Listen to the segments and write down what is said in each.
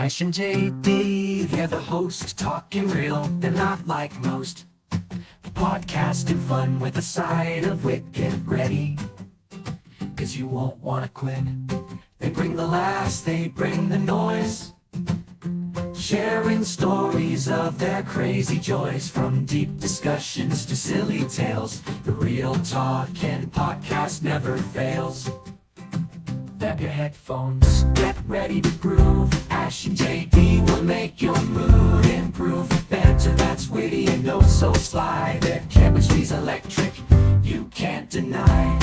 Ash and JD, they're the host, talking real, they're not like most. Podcasting fun with a side of wit, get ready, cause you won't wanna quit. They bring the laughs, they bring the noise, sharing stories of their crazy joys. From deep discussions to silly tales, the Real Talking podcast never fails. Grab your headphones, get ready to groove. Ash and JD will make your mood improve. Banter that's witty and oh so sly. Their chemistry's electric, you can't deny.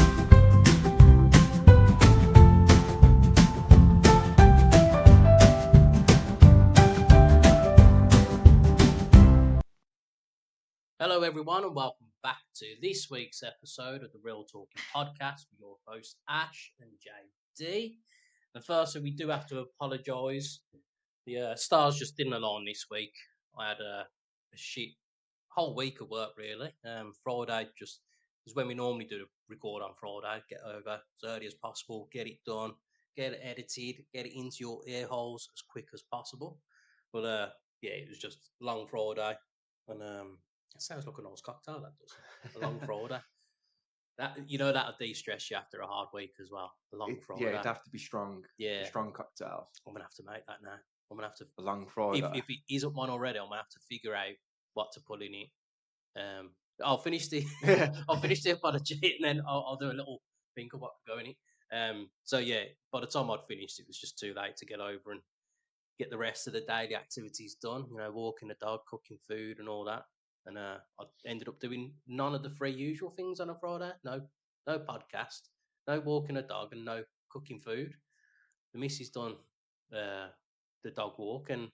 Hello everyone and welcome back to this week's episode of the Real Talking Podcast with your hosts Ash and JD. And firstly, we do have to apologise. The stars just didn't align this week. I had a shit whole week of work really. Friday just is when we normally do record on Friday. Get over as early as possible, get it done, get it edited, get it into your ear holes as quick as possible. But yeah, it was just a long Friday and it sounds like a nice cocktail, that does. A long Friday. That'll de-stress you after a hard week as well. A long Friday. Yeah, it'd have to be strong. Yeah. A strong cocktail. I'm going to have to make that now. I'm going to have to... A long Friday. If it isn't one already, I'm going to have to figure out what to put in it. I'll finish the apology and then I'll do a little think of what to go in it. So yeah, by the time I'd finished, it was just too late to get over and get the rest of the daily activities done. You know, walking the dog, cooking food and all that. And I ended up doing none of the three usual things on a Friday. No podcast, no walking a dog, and no cooking food. The missus done the dog walk, and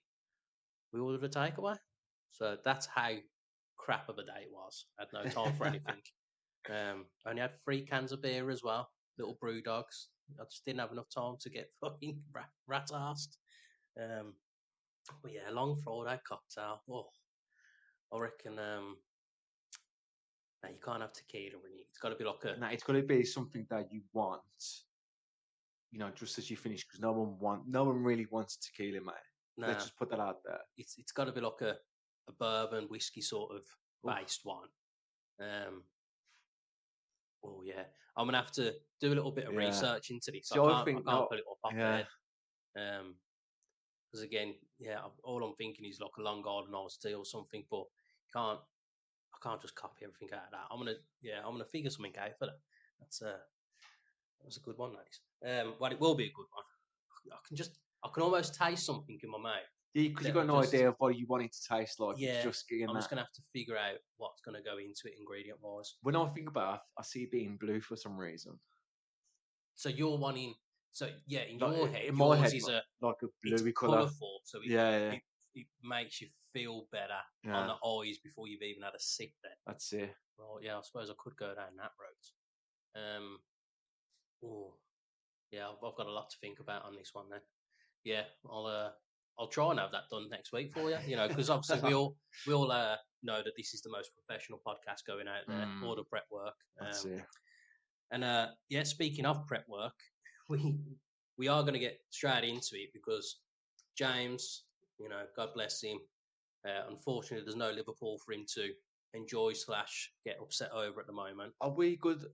we ordered a takeaway. So that's how crap of a day it was. I had no time for anything. I only had 3 cans of beer as well, little brew dogs. I just didn't have enough time to get fucking rat-arsed. But yeah, long Friday cocktail. Oh. I reckon no, you can't have tequila in it. It's got to be like a... No, it's got to be something that you want, you know, just as you finish, because no one really wants tequila, mate. Nah, let's just put that out there. It's got to be like a bourbon whiskey sort of based one. Oh yeah, I'm gonna have to do a little bit of research into this. I can't put it up off my head. Because again, all I'm thinking is like a Long Island iced tea or something, but I can't just copy everything out of that. I'm gonna figure something out for that. That was a good one, nice. Well, it will be a good one. I can almost taste something in my mouth. Yeah, because you've got no idea of what you want it to taste like. Yeah, I'm just gonna have to figure out what's gonna go into it ingredient wise. When I think about it, I see it being blue for some reason. So you're wanting, in like, your head, in my head, is like a bluey colour. Colourful, so it makes you feel better on the eyes before you've even had a sip. Then that's it. Well, yeah, I suppose I could go down that road. I've got a lot to think about on this one. Then, yeah, I'll try and have that done next week for you. You know, because obviously we all know that this is the most professional podcast going out there. All the prep work. That's it. And speaking of prep work, we are going to get straight into it because James, you know, God bless him. Unfortunately, there's no Liverpool for him to enjoy / get upset over at the moment. Are we good?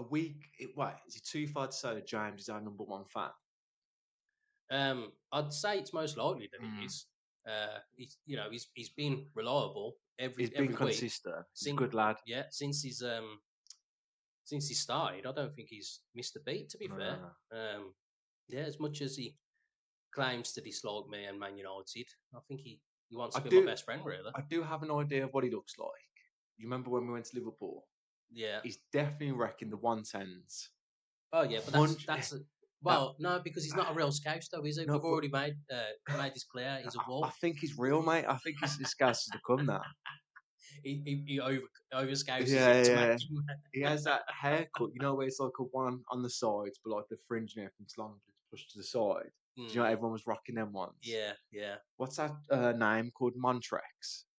Wait, is it too far to say that James is our number one fan? I'd say it's most likely that he is. He's been reliable He's been consistent. He's a good lad. Yeah, since he started, I don't think he's missed a beat. To be fair, as much as he claims to dislike me and Man United, I think he wants to be my best friend. Really, I do have an idea of what he looks like. You remember when we went to Liverpool? Yeah, he's definitely wrecking the 110s. Oh yeah, but that's no, because he's not a real scout though, is he? No, we've already made this clear. He's a wolf. I think he's real, mate. I think he's scouts to come now. He over scouts. Yeah. He has that haircut, you know, where it's like a one on the sides, but like the fringe and everything's long, but it's pushed to the side. Do you know everyone was rocking them ones? Yeah. What's that name called? Montrex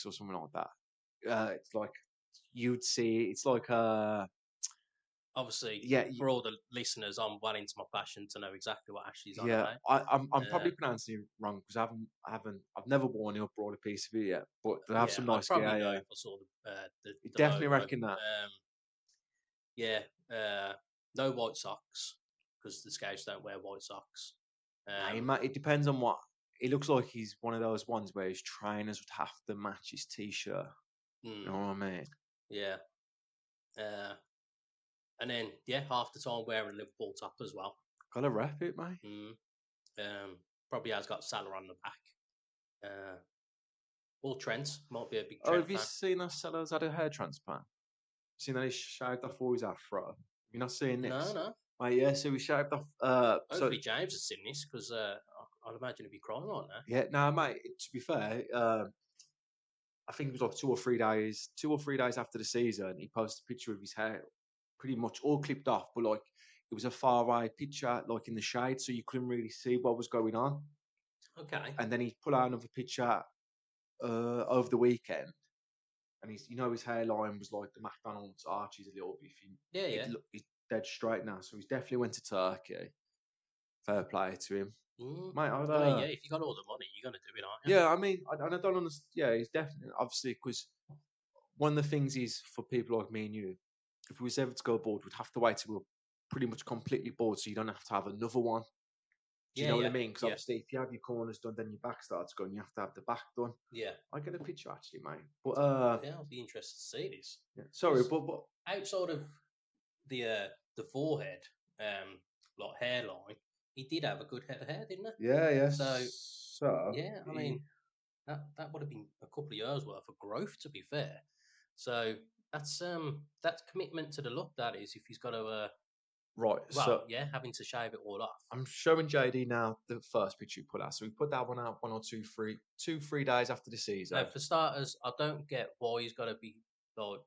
or something like that. It's like you'd see. It's like obviously, Yeah, for all the listeners, I'm well into my passion to know exactly what Ashley's on yeah. about. I'm probably pronouncing it wrong because I've never worn it or brought a piece of it yet. But they have Yeah, some I'd nice probably gear. know Yeah, if I saw you the definitely logo. reckon that. Yeah, no white socks because the Scouts don't wear white socks. It depends on what. It looks like he's one of those ones where his trainers would have to match his t-shirt. You know what I mean? Yeah. And then half the time wearing a Liverpool top as well. Gotta rep it, mate. Probably has got Salah on the back. Or Trent might be a big Oh, Trent have you fan. seen that Sellers had a hair transplant? Seen that he shaved off all his afro? Have you not seen this? No. Mate, yeah, so he shaved off. Hopefully James has seen this because I'd imagine he'd be crying like that. Yeah, no, mate. To be fair, I think it was like 2 or 3 days after the season, he posted a picture of his hair, pretty much all clipped off, but like it was a far right picture, like in the shade, so you couldn't really see what was going on. Okay. And then he put out another picture over the weekend, and his hairline was like the McDonald's arches a little bit. Yeah. He's dead straight now, so he's definitely went to Turkey. Fair play to him, mate. I mean, yeah, if you got all the money, you're gonna do it, aren't you? Yeah, I mean, I don't understand. Yeah, he's definitely obviously because one of the things is for people like me and you, if we was ever to go abroad, we'd have to wait till we're pretty much completely bored, so you don't have to have another one. Do you know what I mean? Because obviously, if you have your corners done, then your back starts going. You have to have the back done. Yeah. I get a picture actually, mate. But Yeah, I'll be interested to see this. yeah, sorry, but Outside of the forehead, like hairline, he did have a good head of hair, didn't he? yeah. So yeah, I he- mean that would have been a couple of years worth of growth, to be fair. So that's commitment to the look. That is, if he's got to right. So having to shave it all off. I'm showing JD now the first picture you put out. So we put that one out 3 days after the season. Now, for starters, I don't get why he's got to be like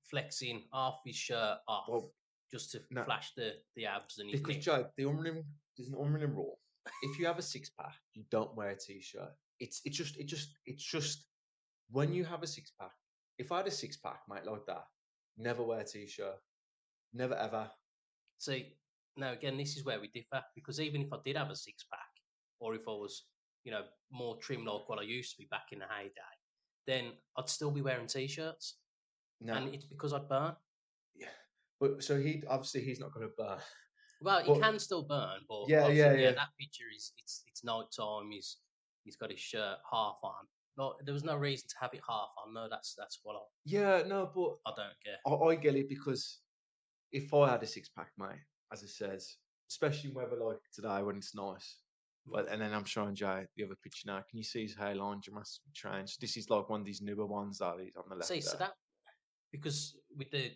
flexing half his shirt off just to flash the abs and his because neck. Joe, there's an unwritten rule. If you have a six pack, you don't wear a t-shirt. It's just when you have a six pack. If I had a six pack, mate, like that, never wear a t-shirt, never ever. See, now again, this is where we differ because even if I did have a six pack, or if I was, more trim like what I used to be back in the heyday, then I'd still be wearing t-shirts, and it's because I'd burn. Yeah, but so he's not going to burn. Well, he can still burn, but yeah. That picture is it's night time. He's got his shirt half on. No, there was no reason to have it half on. No, that's what I. Yeah, no, but I don't get. I get it because if I had a six pack, mate, as it says, especially in weather like today when it's nice. But and then I'm showing Jay the other picture now. Can you see his hairline dramatically changed? This is like one of these newer ones that he's on the left. See, so that because with the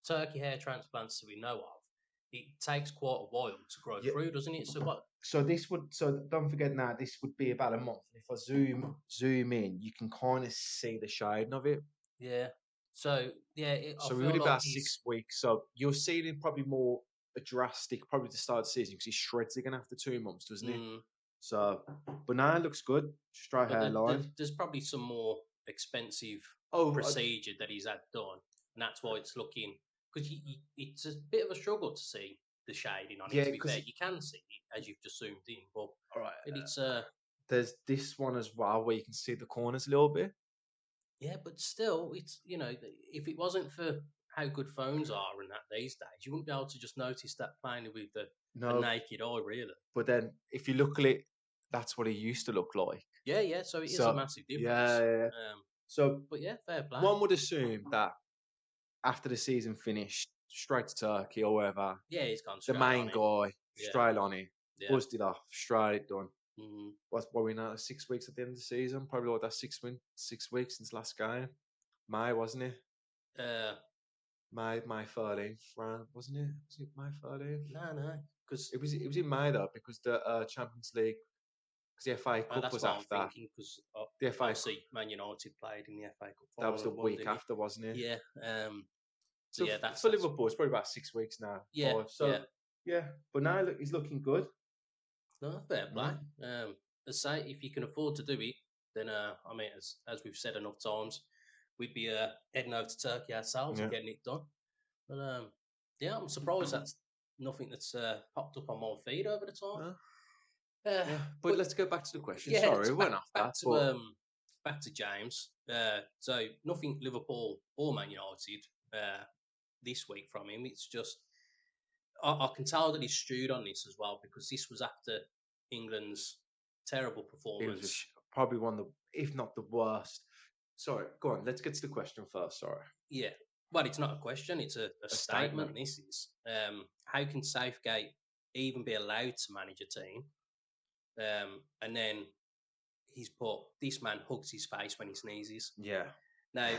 turkey hair transplants that we know of, it takes quite a while to grow through, doesn't it? So what? So don't forget now. This would be about a month. If I zoom in, you can kind of see the shading of it. Yeah. So yeah. So we would about 6 weeks. So you're seeing it probably more drastic, probably to start the season because he shreds again after 2 months, doesn't he? So, but now it looks good. Straight hairline. There's probably some more expensive procedure that he's had done, and that's why it's looking because it's a bit of a struggle to see the shading on it. To be fair, you can see it as you've just zoomed in, but all right, it's there's this one as well where you can see the corners a little bit. Yeah, but still, it's if it wasn't for how good phones are and that these days, you wouldn't be able to just notice that plainly with the naked eye, really. But then, if you look at it, that's what it used to look like. Yeah. So it is a massive difference. Yeah. So, but yeah, fair play. One would assume that after the season finished, straight to Turkey or wherever. Yeah, he's gone straight the main on guy, straight on it, buzzed it off, straight done. Mm-hmm. What we know? 6 weeks at the end of the season, probably like that 6 weeks since last game. May, wasn't it? May 13th, wasn't it? Was it May 13th? No, because it was in May though, because the Champions League, because the FA Cup was after. I'm thinking because the FA Cup, Man United played in the FA Cup. That was the week after, wasn't it? Yeah. So yeah, that's for Liverpool. It's probably about 6 weeks now. Yeah. But now he's looking good. No, fair play. As say, if you can afford to do it, then I mean, as we've said enough times, we'd be heading over to Turkey ourselves and getting it done. But Yeah, I'm surprised that's nothing that's popped up on my feed over the time. Yeah, but let's go back to the question. Yeah, Sorry, we went off back that, to but back to James. So nothing Liverpool or Man United this week from him. It's just I can tell that he's stewed on this as well because this was after England's terrible it was performance. probably one of the, if not the worst. Sorry, go on. Let's get to the question first. Sorry, Yeah. Well, it's not a question; it's a a statement. statement. This is how can Southgate even be allowed to manage a team? And then he's put this man hugs his face when he sneezes. Yeah. Now,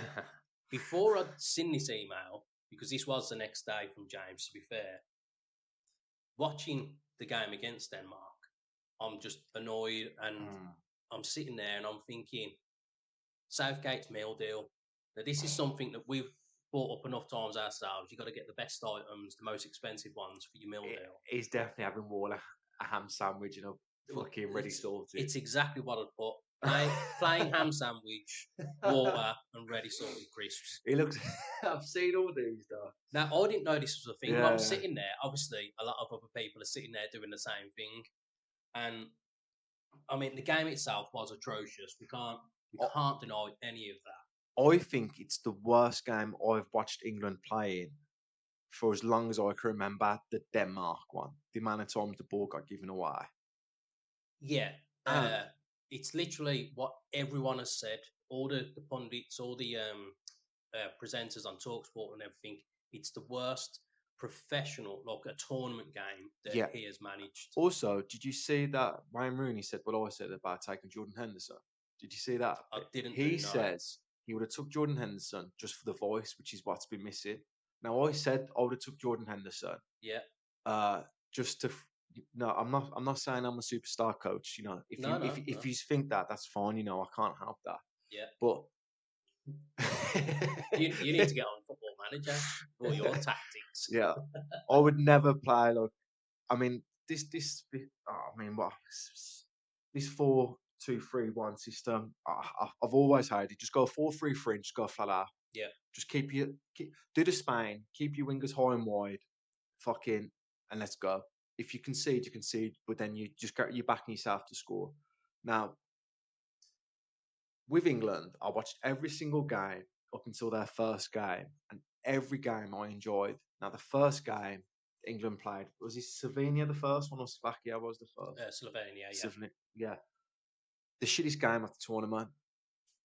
before I'd seen this email, because this was the next day from James, to be fair, watching the game against Denmark, I'm just annoyed and I'm sitting there and I'm thinking, Southgate's meal deal. Now, this is something that we've brought up enough times ourselves. You've got to get the best items, the most expensive ones for your meal deal. He's definitely having more a ham sandwich and a fucking ready salted. It's exactly what I'd put. Plain ham sandwich, water, and ready salted crisps. He looks. I've seen all these though. Now, I didn't know this was a thing. Yeah. I'm sitting there. Obviously, a lot of other people are sitting there doing the same thing. And I mean, the game itself was atrocious. We can't deny any of that. I think it's the worst game I've watched England play in for as long as I can remember. The Denmark one, the amount of times the ball got given away. Yeah, it's literally what everyone has said. All the pundits, all the presenters on Talksport and everything. It's the worst professional, like a tournament game that he has managed. Also, did you see that Wayne Rooney said what I said about taking Jordan Henderson? Did you see that? I didn't. He says he would have took Jordan Henderson just for the voice, which is what's been missing. Now, I said I would have took Jordan Henderson. Yeah. Just to no, I'm not saying I'm a superstar coach. You know, if you think that, that's fine. You know, I can't help that. Yeah. But you need to get on Football Manager for your tactics. Yeah, I would never play like. I mean, what this 4-2-3-1 system? I've always hated. Just go 4-3-3 and just go flat out. Yeah. Just do the Spain. Keep your wingers high and wide. Fucking and let's go. If you concede, you concede, but then you just you're backing yourself to score. Now, with England, I watched every single game up until their first game, and every game I enjoyed. Now, the first game England played, was it Slovenia the first one or Slovakia was the first? Slovenia, yeah. Yeah. The shittest game of the tournament.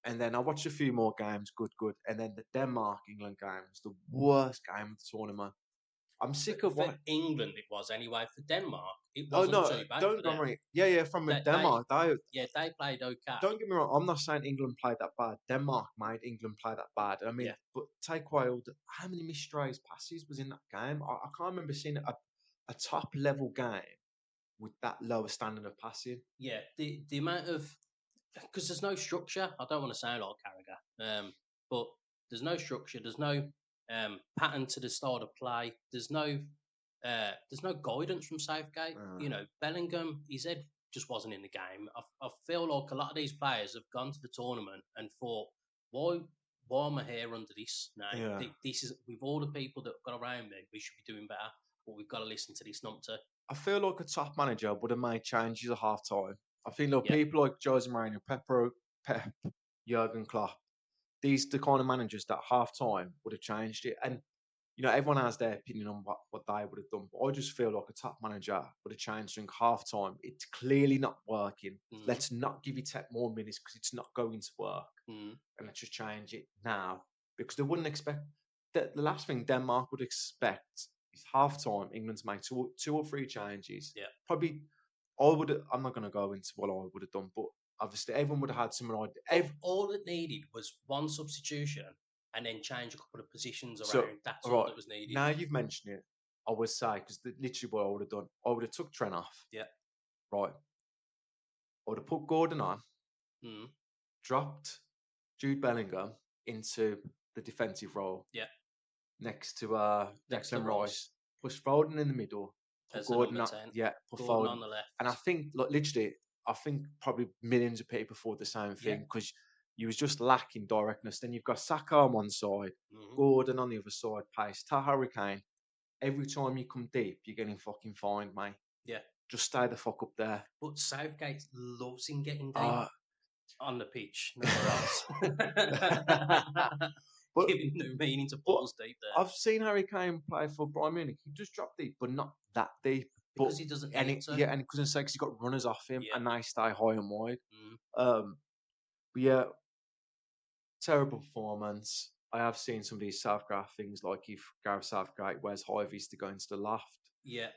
And then I watched a few more games, good. And then the Denmark-England game was the worst game of the tournament. I'm sick of what England it was anyway. For Denmark, it wasn't too bad. Don't get me wrong. Yeah, from Denmark. They played okay. Don't get me wrong. I'm not saying England played that bad. Denmark made England play that bad. I mean, but take away how many misstrays passes was in that game? I can't remember seeing a top level game with that lower standard of passing. Yeah, the amount of because there's no structure. I don't want to sound like Carragher, but there's no structure. There's no pattern to the start of play. There's no guidance from Southgate. You know, Bellingham, his head just wasn't in the game. I feel like a lot of these players have gone to the tournament and thought, why am I here under this? No, this is with all the people that have got around me. We should be doing better, but we've got to listen to this numpty. I feel like a top manager would have made changes at half time. I think people like Jose Mourinho, Pep, Jurgen Klopp, these the kind of managers that half time would have changed it. And you know, everyone has their opinion on what they would have done. But I just feel like a top manager would have changed during half time. It's clearly not working. Let's not give it 10 more minutes because it's not going to work. And let's just change it now. Because they wouldn't expect the last thing Denmark would expect is half time. England's made two or three changes. Yeah. Probably I'm not gonna go into what I would have done, but obviously everyone would have had some idea. All it needed was one substitution and then change a couple of positions around. That's all that was needed. Now you've mentioned it, I would say, because literally what I would have done, I would have took Trent off. Yeah. Right. I would have put Gordon on, dropped Jude Bellingham into the defensive role. Yeah. Next to Declan Rice. Push Foden in the middle. Put Gordon on, put Foden on the left. And I think, probably millions of people thought the same thing because you was just lacking directness. Then you've got Saka on one side, Gordon on the other side, pace, Harry Kane. every time you come deep, you're getting fucking fined, mate. Yeah. Just stay the fuck up there. But Southgate loves him getting deep Uh, on the pitch, nowhere else. but Giving no meaning to but balls deep there. I've seen Harry Kane play for Bayern Munich. He does drop deep, but not that deep. Because But he doesn't and need it, to. yeah, and because he's got runners off him, Yeah. and they stay high and wide. Mm. But yeah, terrible performance. I have seen some of these Southgate things, like if Gareth Southgate wears high vis to go into the loft. Yeah.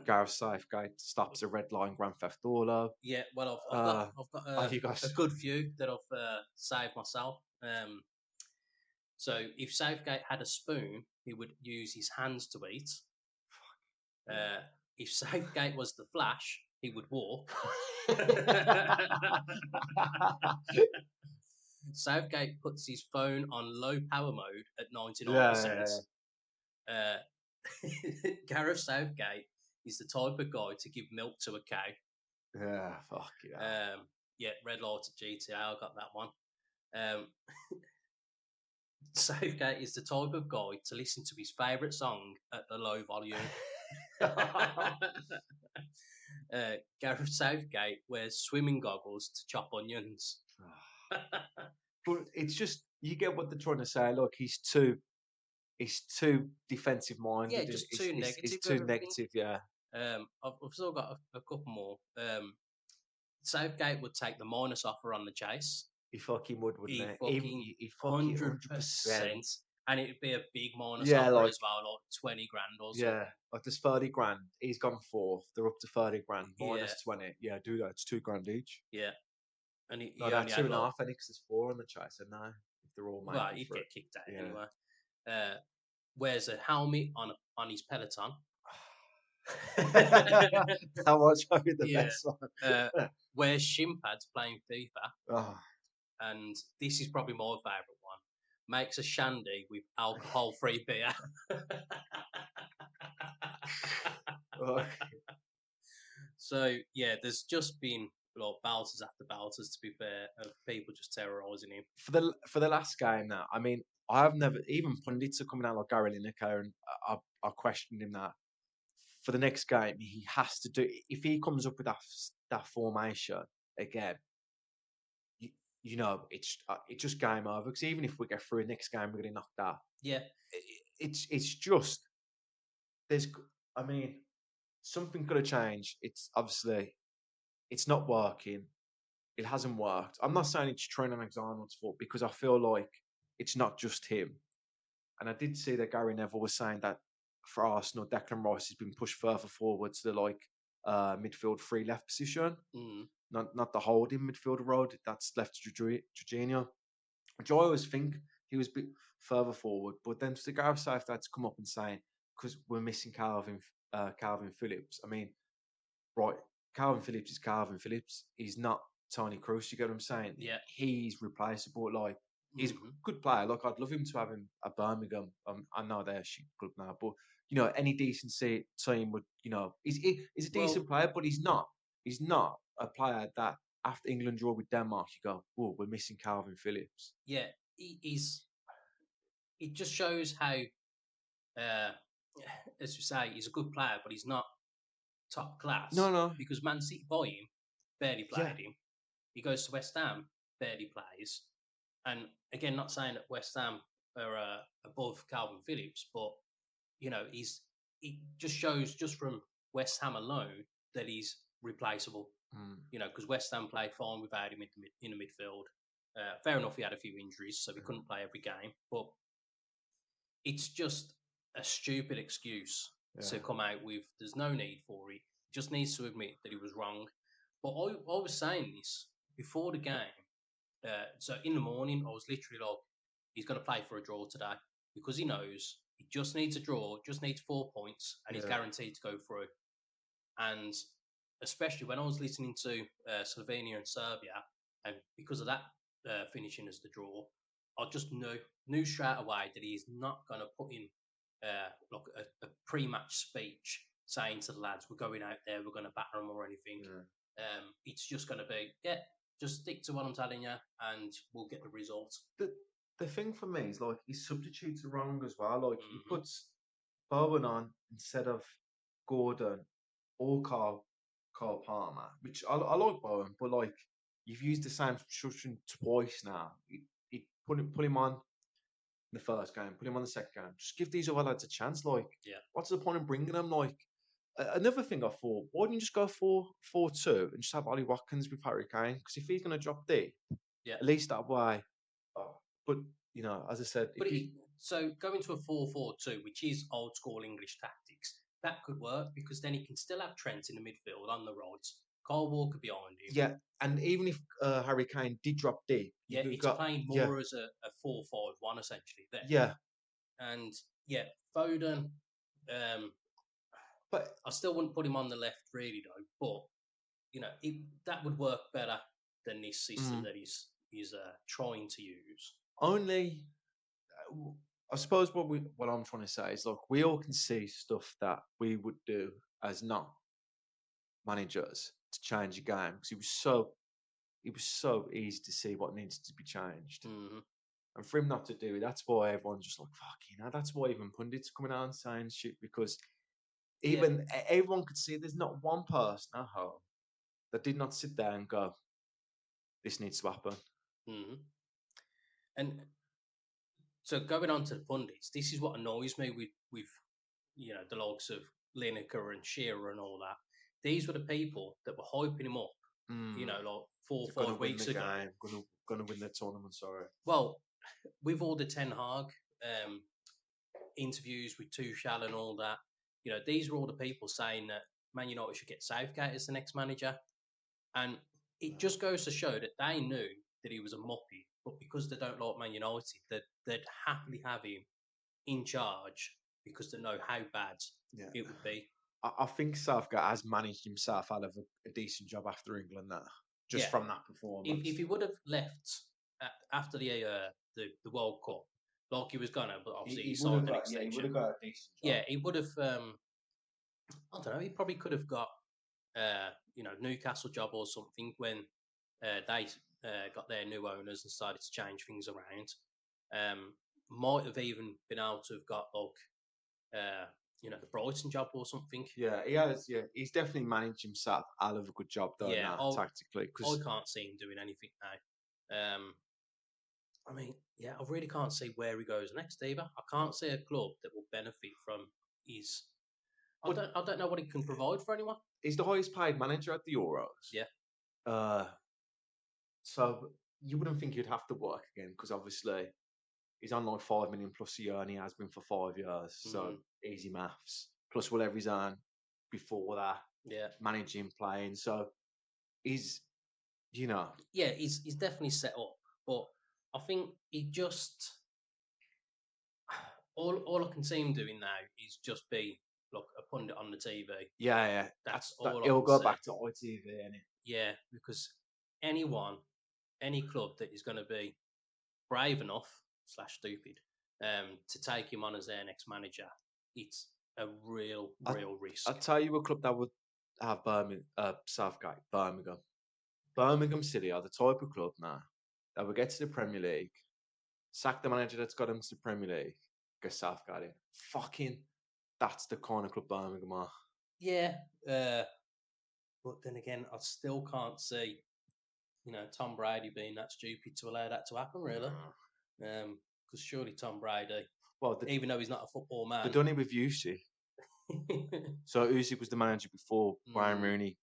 Gareth Southgate stops a red line Grand Theft Auto. Yeah. Well, I've got you got a good few that I've saved myself. So if Southgate had a spoon, he would use his hands to eat. If Southgate was the Flash, he would walk. Southgate puts his phone on low power mode at 99%. Gareth Southgate is the type of guy to give milk to a cow. Yeah, fuck yeah. Yeah, red light at GTA, I got that one. Southgate is the type of guy to listen to his favourite song at the low volume. Gareth Southgate wears swimming goggles to chop onions. But it's just, you get what they're trying to say. Look, he's too defensive minded. Yeah, just too negative. It's too negative. Yeah. I've still got a couple more. Southgate would take the minus offer on the chase. He fucking would, wouldn't He he fucking 100%. And it'd be a big minus Yeah, offer like- as well, like 20 grand or something. Yeah, like there's 30 grand. He's gone fourth. They're up to 30 grand minus Yeah. 20. Yeah, do that. It's $2 each. Yeah. And he No, only that's had 2.5. like, I think 'cause there's 4 on the chase. So no, if they're all well, making he'd for get it. kicked out Yeah. anyway. Wears a helmet on his Peloton. How much are the Yeah. best one? Wears shin pads playing FIFA. Oh, And this is probably my favourite one. Makes a shandy with alcohol-free beer. okay. So yeah, there's just been like belters after belters, to be fair, of people just terrorising him. For the last game now, I mean, I have never, even pundits are coming out like Gary Lineker, and I questioned him that for the next game he has to do, if he comes up with that formation again, you know, it's just game over, because even if we get through next game we're getting knocked out. Yeah, It's just, I mean, something got to change. It's obviously, it's not working. It hasn't worked. I'm not saying it's Trent Alexander-Arnold's fault, because I feel like it's not just him. And I did see that Gary Neville was saying that for Arsenal, Declan Rice has been pushed further forward to the midfield free left position, not the holding midfield role that's left to Jorginho, which I always think he was a bit further forward. But then to Gareth Southgate to come up and say, because we're missing Calvin Phillips. I mean, right, Calvin Phillips is Calvin Phillips. He's not Tony Kroos. You get what I'm saying? Yeah. He's replaceable. Like, he's a good player. Like, I'd love him to have him at Birmingham. I know they're a shit club now, but you know, any decent team would, you know, he's a decent player, but he's not a player that after England draw with Denmark, you go, oh, we're missing Calvin Phillips. Yeah, he's. It just shows how, as you say, he's a good player, but he's not top class. No. Because Man City buy him, barely played him. He goes to West Ham, barely plays. And again, not saying that West Ham are above Calvin Phillips, but you know, it just shows just from West Ham alone that he's replaceable. You know, because West Ham played fine without him in the midfield. Fair enough, he had a few injuries, so he couldn't play every game. But it's just a stupid excuse to come out with. There's no need for it. He just needs to admit that he was wrong. But I was saying this before the game. So in the morning, I was literally like, he's going to play for a draw today, because he knows he just needs a draw, just needs 4 points, and he's guaranteed to go through. And especially when I was listening to Slovenia and Serbia, and because of that finishing as the draw, I just knew straight away that he's not going to put in like a pre-match speech saying to the lads, we're going out there, we're going to batter them or anything. It's just going to be, just stick to what I'm telling you, and we'll get the result. The thing for me is, like, his substitutes are wrong as well. Like, he puts Bowen on instead of Gordon or Carl Palmer, which I like Bowen, but like you've used the same substitution twice now. Put him on in the first game, put him on the second game. Just give these other lads a chance. Like, Yeah. what's the point in bringing them? Like, another thing I thought, why didn't you just go 4-4-2 and just have Ollie Watkins with Harry Kane? Because if he's going to drop deep, Yeah. at least that way. But you know, as I said, But so going to a 4-4-2, which is old school English tactics, that could work because then he can still have Trent in the midfield on the right, Kyle Walker behind him. yeah, and even if Harry Kane did drop deep, Yeah, it's playing more as a 4-5-1 essentially there. Yeah, and yeah, Foden. but I still wouldn't put him on the left really though. But you know, that would work better than this system that he's trying to use. only I suppose what I'm trying to say is, look, we all can see stuff that we would do as not managers to change a game because it was so easy to see what needs to be changed. Mm-hmm. And for him not to do it, that's why everyone's just like, fuck, you know, that's why even pundits coming out and saying shit because even everyone could see there's not one person at home that did not sit there and go, this needs to happen. Mm-hmm. And so going on to the pundits, this is what annoys me with you know the likes of Lineker and Shearer and all that. These were the people that were hyping him up, you know, like 4 or 5 weeks ago. Gonna win the tournament, sorry. Well, with all the Ten Hag interviews with Tuchel and all that, you know, these were all the people saying that Man United should get Southgate as the next manager. And it just goes to show that they knew that he was a muppet, but because they don't like Man United, they'd happily have him in charge because they know how bad it would be. I think Southgate has managed himself out of a decent job after England now, just from that performance. If he would have left after the World Cup, like he was gonna, but obviously he signed an extension. He would have got a decent job. Yeah, he would have. I don't know. He probably could have got you know, Newcastle job or something when they got their new owners and started to change things around. Might have even been able to have got like you know, the Brighton job or something. Yeah, he has. Yeah, he's definitely managed himself out of a good job though. Yeah, now, tactically, because I can't see him doing anything now. I mean, yeah, I really can't see where he goes next either. I can't see a club that will benefit from his. I don't know what he can provide for anyone. He's the highest paid manager at the Euros. Yeah. So you wouldn't think he'd have to work again because obviously he's on like 5 million plus a year and he has been for 5 years. So easy maths. Plus whatever he's on before that. Yeah. Managing, playing. So he's, you know. Yeah, he's definitely set up. But I think he just all I can see him doing now is just be like a pundit on the TV. Yeah. That's all. It'll go back to ITV, innit? Yeah, because any club that is going to be brave enough / stupid to take him on as their next manager, it's a real risk. I'll tell you a club that would have Southgate, Birmingham. Birmingham City are the type of club now that will get to the Premier League, sack the manager that's got them to the Premier League, get Southgate in. Fucking, that's the kind of club Birmingham are. Yeah, but then again, I still can't see, you know, Tom Brady being that stupid to allow that to happen, really. Because surely Tom Brady, even though he's not a football man, they've done it with Usyk. So Usyk was the manager before Wayne Rooney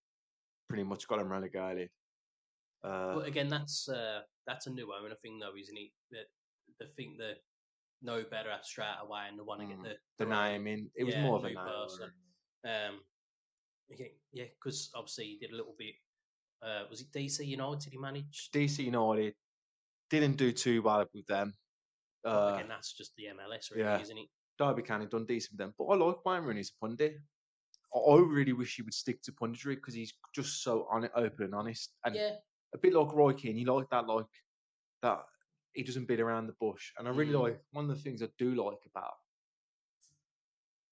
pretty much got him relegated. But again, that's a new owner thing, though, isn't it? That they think they know better straight away and they want to get the name in. It was more of a new name person. Yeah, because obviously he did a little bit. Was it DC United he managed? DC United didn't do too well with them. Again, that's just the MLS, really, isn't it? Derby County done decent with them, but I like Wayne Rooney as a pundit. I really wish he would stick to punditry because he's just so open and honest, and a bit like Roy Keane. You like that he doesn't beat around the bush, and I really like one of the things I do like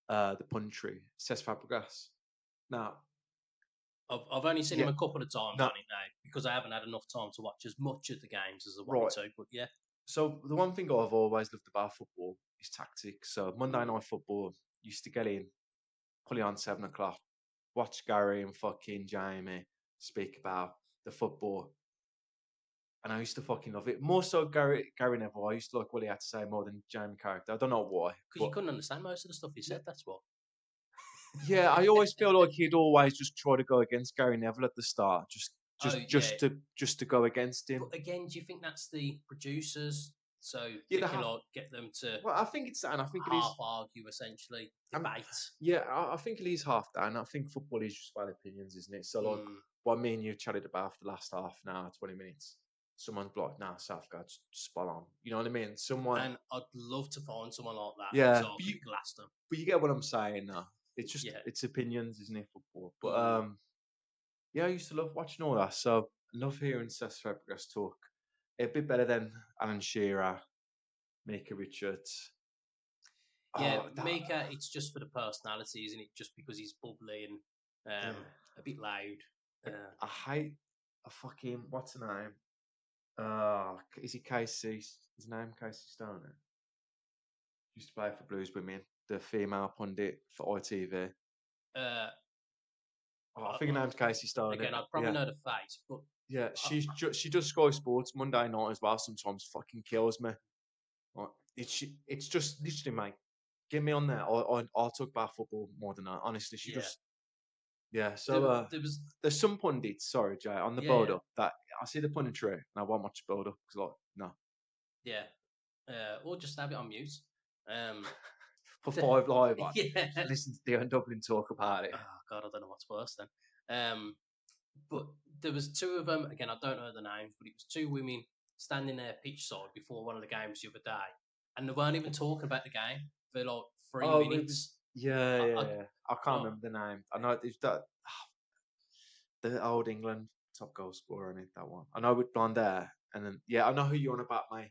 about the punditry. Cesc Fabregas. Now, I've only seen him a couple of times on it now because I haven't had enough time to watch as much of the games as I wanted to. But yeah. So the one thing I've always loved about football is tactics. So Monday Night Football, used to get in, pull it on 7 o'clock, watch Gary and fucking Jamie speak about the football. And I used to fucking love it. More so Gary Neville. I used to like what he had to say more than Jamie Carragher. I don't know why. Because you But couldn't understand most of the stuff he said. That's what. yeah, I always feel like he'd always just try to go against Gary Neville at the start, Oh yeah, just to go against him. but again, do you think that's the producers? So Yeah, they they can have. like get them to Well, I think it's that, and I think it half is. argue, essentially Um, debate. yeah, I think it is half that, and I think football is just about opinions, isn't it? So, like, Mm. what me and you chatted about for the last half an hour, 20 minutes. Someone's like, "Nah, Southgate's spot on." You know what I mean? Someone, And I'd love to find someone like that. yeah, So I could glass them. but you get what I'm saying. Now, it's just Yeah. it's opinions, isn't it? Football, but Mm. yeah, I used to love watching all that. So, I love hearing Cesc Fabregas talk. A bit better than Alan Shearer, Mika Richards. Yeah, Oh, that Mika, it's just for the personality, isn't it? Just because he's bubbly and yeah. a bit loud. I hate a fucking what's her name? Is he Casey? His name Casey Stoner. Used to play for Blues Women, the female pundit for ITV. Uh, Oh, I think her name's Casey Stoner. again, I'd probably Yeah, know the face, but yeah. I, She does Sky Sports Monday night as well. Sometimes fucking kills me. Like, it's just literally, mate. Get me on there. I'll talk about football more than that. Honestly, she yeah, just yeah. So there was there's some pundits. Sorry, Jay, on the build yeah, up that I see the punditry and I won't watch build up because like no. yeah, or just have it on mute. Um, For 5 Live, I yeah. listen to Dion Dublin talk about it. Oh God, I don't know what's worse then. But there was two of them. Again, I don't know the names, but it was two women standing there pitch side before one of the games the other day, and they weren't even talking about the game for like 3 minutes. Yeah, I, yeah, I yeah. I can't like, remember the name. I know it's that the old England top goal scorer in it. That one. I know with blonde hair, and then yeah, I know who you're on about, mate.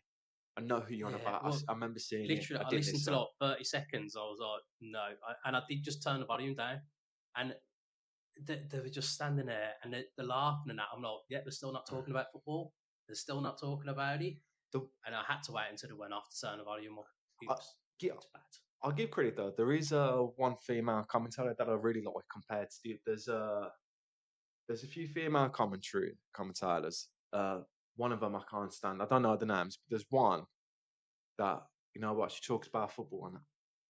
I know who you're on yeah, about. well, I remember seeing it. literally, I I didn't listened to listen. like 30 seconds. I was like, no, and I did just turn the volume down, and they were just standing there and they're laughing and that. I'm like, yeah, they're still not talking about football. They're still not talking about it. The, And I had to wait until they went off to turn the volume up. I, gi- It's bad. I'll give credit though. There is one female commentator that I really like compared to there's a few female commentators. One of them I can't stand. I don't know the names, but there's one that you know what she talks about football and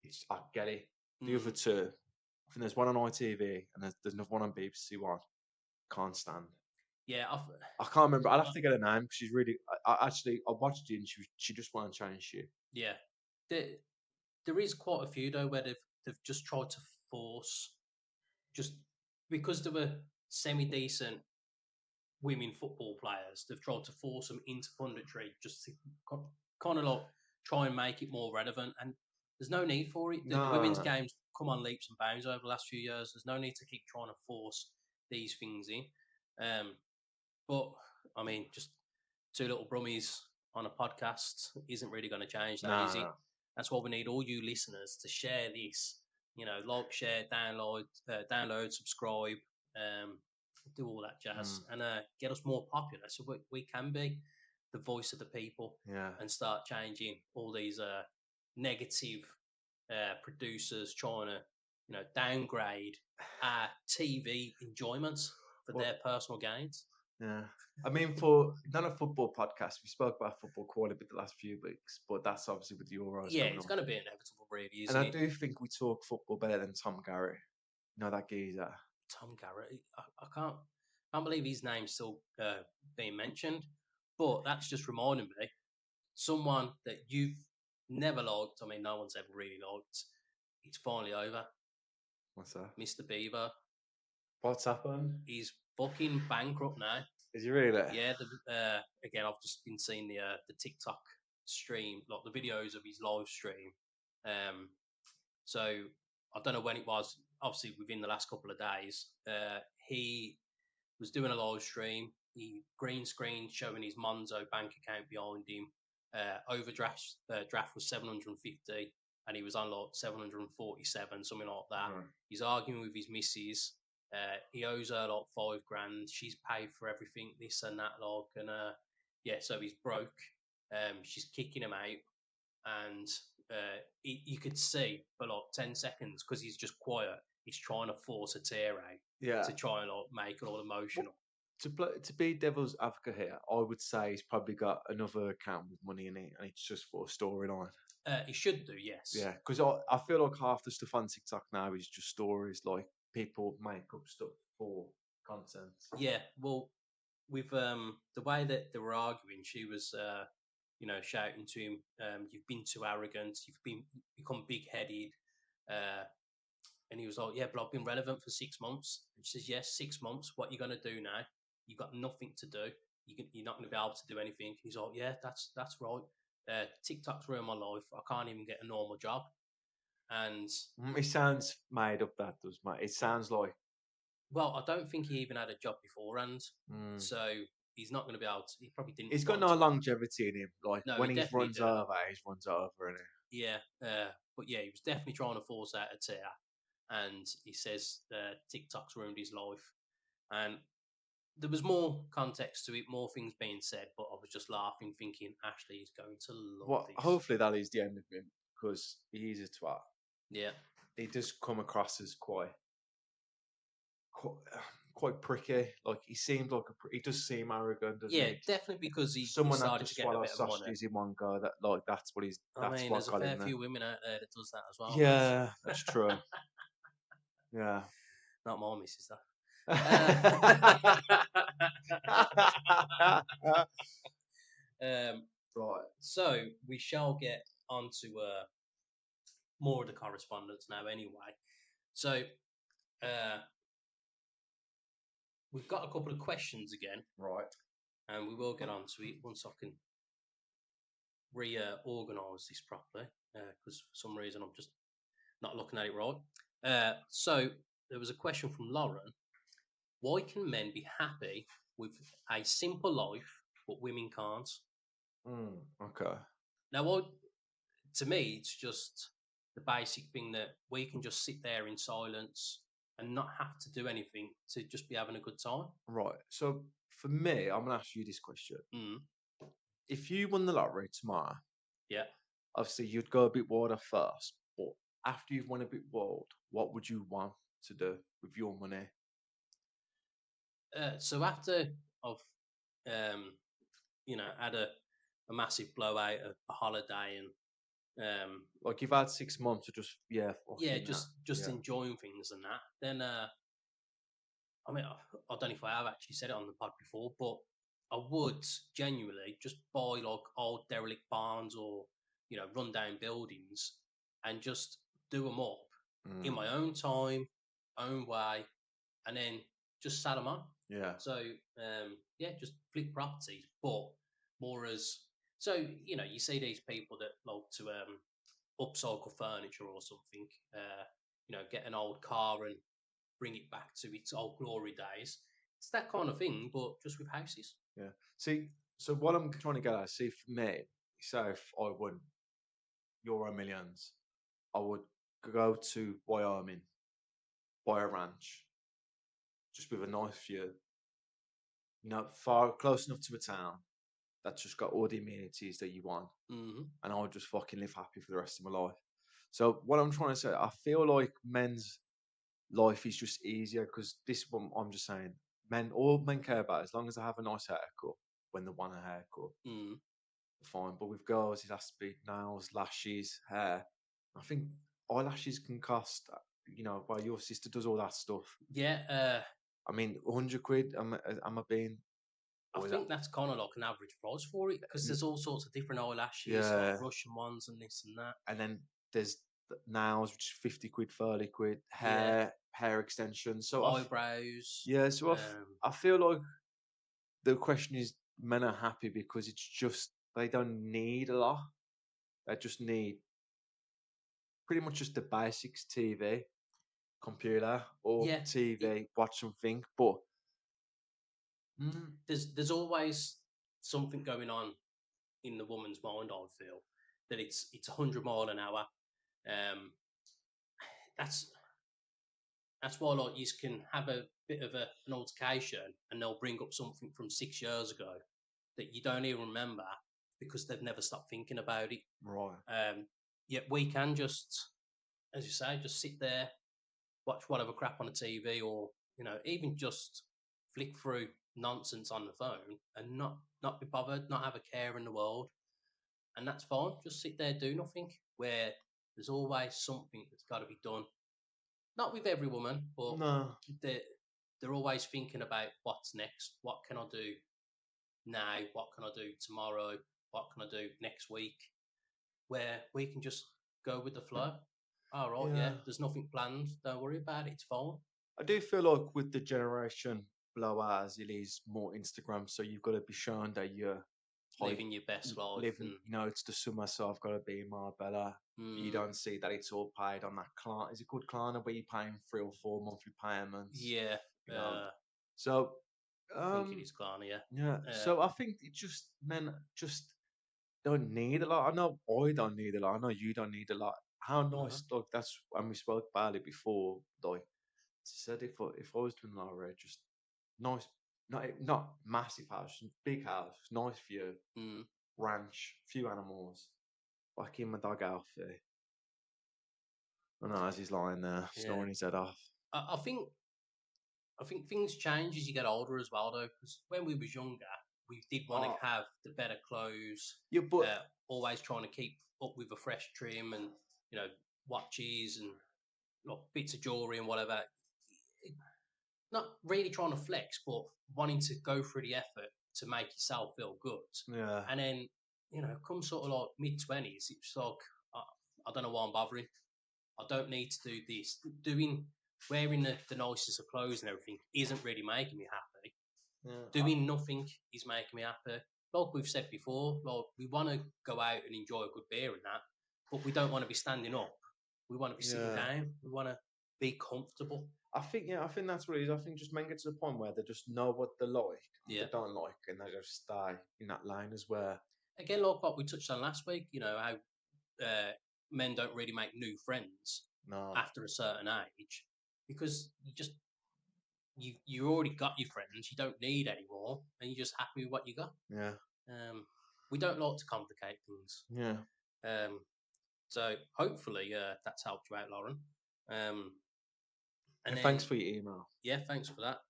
it's I get it. The other Mm. two, I think there's one on ITV and there's another one on BBC One. Can't stand. Yeah, I can't remember. I'll have to get her name because she's really. I actually I watched it and she just won't change shit. yeah. There, there is quite a few though where they've just tried to force just because they were semi decent women football players. They've tried to force them into punditry just to kind of like try and make it more relevant. And there's no need for it. The women's No, games come on leaps and bounds over the last few years. There's no need to keep trying to force these things in. But I mean, just two little brummies on a podcast isn't really going to change that, is it? no. That's why we need all you listeners to share this. You know, like, share, download, subscribe, do all that jazz, Mm, and get us more popular, so we can be the voice of the people yeah, and start changing all these negative producers trying to, downgrade our TV enjoyments for well, their personal gains. yeah. I mean, for not a football podcast, we spoke about football quite a bit the last few weeks, but that's obviously with the Euros Yeah, coming it's up. going to be inevitable, really, And isn't I it? do think we talk football better than Tom Garrett. You know that geezer. Tom Garrett, I can't believe his name's still being mentioned. But that's just reminding me, someone that you've never liked. I mean, no one's ever really liked. It's finally over. What's that? Mr. Beaver, What's happened? he's fucking bankrupt now. Is he really? Yeah, again, I've just been seeing the TikTok stream, like the videos of his live stream. So I don't know when it was. Obviously, within the last couple of days, he was doing a live stream. He green screen showing his Monzo bank account behind him. Overdraft draft was 750, and he was on like 747, something like that. Right. He's arguing with his missus. He owes her like 5 grand. She's paid for everything, this and that, like, and yeah, so he's broke. She's kicking him out, and you could see for like 10 seconds because he's just quiet. He's trying to force a tear out Yeah. to try and like make it all emotional. To be devil's advocate here, I would say he's probably got another account with money in it, and it's just for a storyline. He should do, yes. Yeah, because I feel like half the stuff on TikTok now is just stories, like people make up stuff for content. Yeah, well, with the way that they were arguing, she was, shouting to him, "You've been too arrogant. You've become big-headed." And he was like, "Yeah, but I've been relevant for 6 months." And she says, "Yes, 6 months. What are you going to do now? You've got nothing to do. You're not going to be able to do anything." He's like, "Yeah, that's right. TikTok's ruined my life. I can't even get a normal job." And It sounds made up. That does, mate. It sounds like well, I don't think he even had a job beforehand, so he's not going to be able to. He probably didn't. he's got want no to. longevity in him. Like No, when he he definitely runs didn't. over, he runs over, and Yeah, but yeah, he was definitely trying to force out a tear, and he says TikTok's ruined his life, and there was more context to it, more things being said, but I was just laughing, thinking Ashley is going to love well, this. hopefully that is the end of him because he is a twat. Yeah, He does come across as quite pricky. Like he seems like he does seem arrogant, doesn't yeah, he? definitely because he Someone that started to just get a swallows bit of money. sausages in one go. That like that's what he's. I That's mean, what there's a got fair him there. few women out there that does that as well. Yeah, that's true. Yeah. Not my missus, though. Right. So we shall get on to more of the correspondence now anyway. So we've got a couple of questions again, Right. and we will get on to it once I can reorganise this properly, because for some reason I'm just not looking at it right. So there was a question from Lauren. Why can men be happy with a simple life, but women can't? Okay. Now, to me, it's just the basic thing that we can just sit there in silence and not have to do anything to just be having a good time. Right. So for me, I'm gonna ask you this question. Mm. If you won the lottery tomorrow, Yeah. obviously you'd go a bit wild at first, but after you've won a bit wild, what would you want to do with your money? So after I've, had a massive blowout, a holiday, and Like you've had 6 months to just just enjoying things and that, then I mean, I don't know if I have actually said it on the pod before, but I would genuinely just buy like old derelict barns or rundown buildings and just do them up in my own time, own way, and then just sell them on. Yeah. So just flip properties, but more as so you see these people that like to upcycle furniture or something. Get an old car and bring it back to its old glory days. It's that kind of thing, but just with houses. Yeah. See, so what I'm trying to get at, see for me, say if I won Euro Millions, I would go to Wyoming, buy a ranch, just with a nice view, far close enough to a town that's just got all the amenities that you want, and I would just fucking live happy for the rest of my life. So what I'm trying to say, I feel like men's life is just easier because this one, I'm just saying, all men care about, as long as they have a nice haircut when they want a haircut, fine. But with girls, it has to be nails, lashes, hair. I think eyelashes can cost, well, your sister does all that stuff. Yeah. I mean, 100 quid, am I being... I think that's kind of like an average price for it because there's all sorts of different eyelashes, like Russian ones and this and that. And then there's nails, which is 50 quid, 30 quid, hair extensions. So eyebrows. So I feel like the question is men are happy because it's just, they don't need a lot. They just need pretty much just the basics, TV, computer, or TV, watch something. But there's always something going on in the woman's mind. I feel that it's 100 mile an hour. That's why like you can have a bit of an altercation and they'll bring up something from 6 years ago that you don't even remember because they've never stopped thinking about it. Right. yeah, we can just, as you say, just sit there, watch whatever crap on the TV, or even just flick through nonsense on the phone and not be bothered, not have a care in the world, and that's fine. Just sit there, do nothing. Where there's always something that's got to be done. Not with every woman, but No. they're always thinking about what's next. What can I do now? What can I do tomorrow? What can I do next week? Where we can just go with the flow. All right, yeah, Yeah. there's nothing planned. Don't worry about it. It's fine. I do feel like with the generation below ours, it is more Instagram. So you've got to be shown that you're Living your best life. living, And you know, it's the summer, so I've got to be in Marbella. You don't see that it's all paid on that client. Is it called Klarna where you're paying 3 or 4 monthly payments? yeah, You know. So, I think it is Klarna, yeah. yeah. So I think it just men just don't need a lot. I know I don't need a lot. I know you don't need a lot. How nice, like that's when we spoke about it before. Like she said, if I was doing Laura, just nice, not massive house, big house, nice view, ranch, few animals, like in my dog outfit. I know as he's lying there snoring his head off. I think things change as you get older as well, though. Because when we was younger, we did want to have the better clothes. Yeah, but always trying to keep up with a fresh trim and watches and bits of jewelry and whatever. Not really trying to flex, but wanting to go through the effort to make yourself feel good. yeah, And then come sort of like mid-20s, it's like I don't know why I'm bothering. I don't need to do this. Wearing the nicest of clothes and everything isn't really making me happy. yeah. Doing nothing is making me happy. Like we've said before, like we want to go out and enjoy a good beer and that, but we don't want to be standing up. We want to be sitting down. We want to be comfortable. I think that's what it is. I think just men get to the point where they just know what they like, and Yeah. they don't like, and they just stay in that lane as well. Again, like what we touched on last week, how men don't really make new friends after a certain age because you already got your friends. You don't need any more, and you're just happy with what you got. Yeah. We don't like to complicate things. Yeah. So hopefully that's helped you out, Lauren. And then, thanks for your email. Yeah, thanks for that.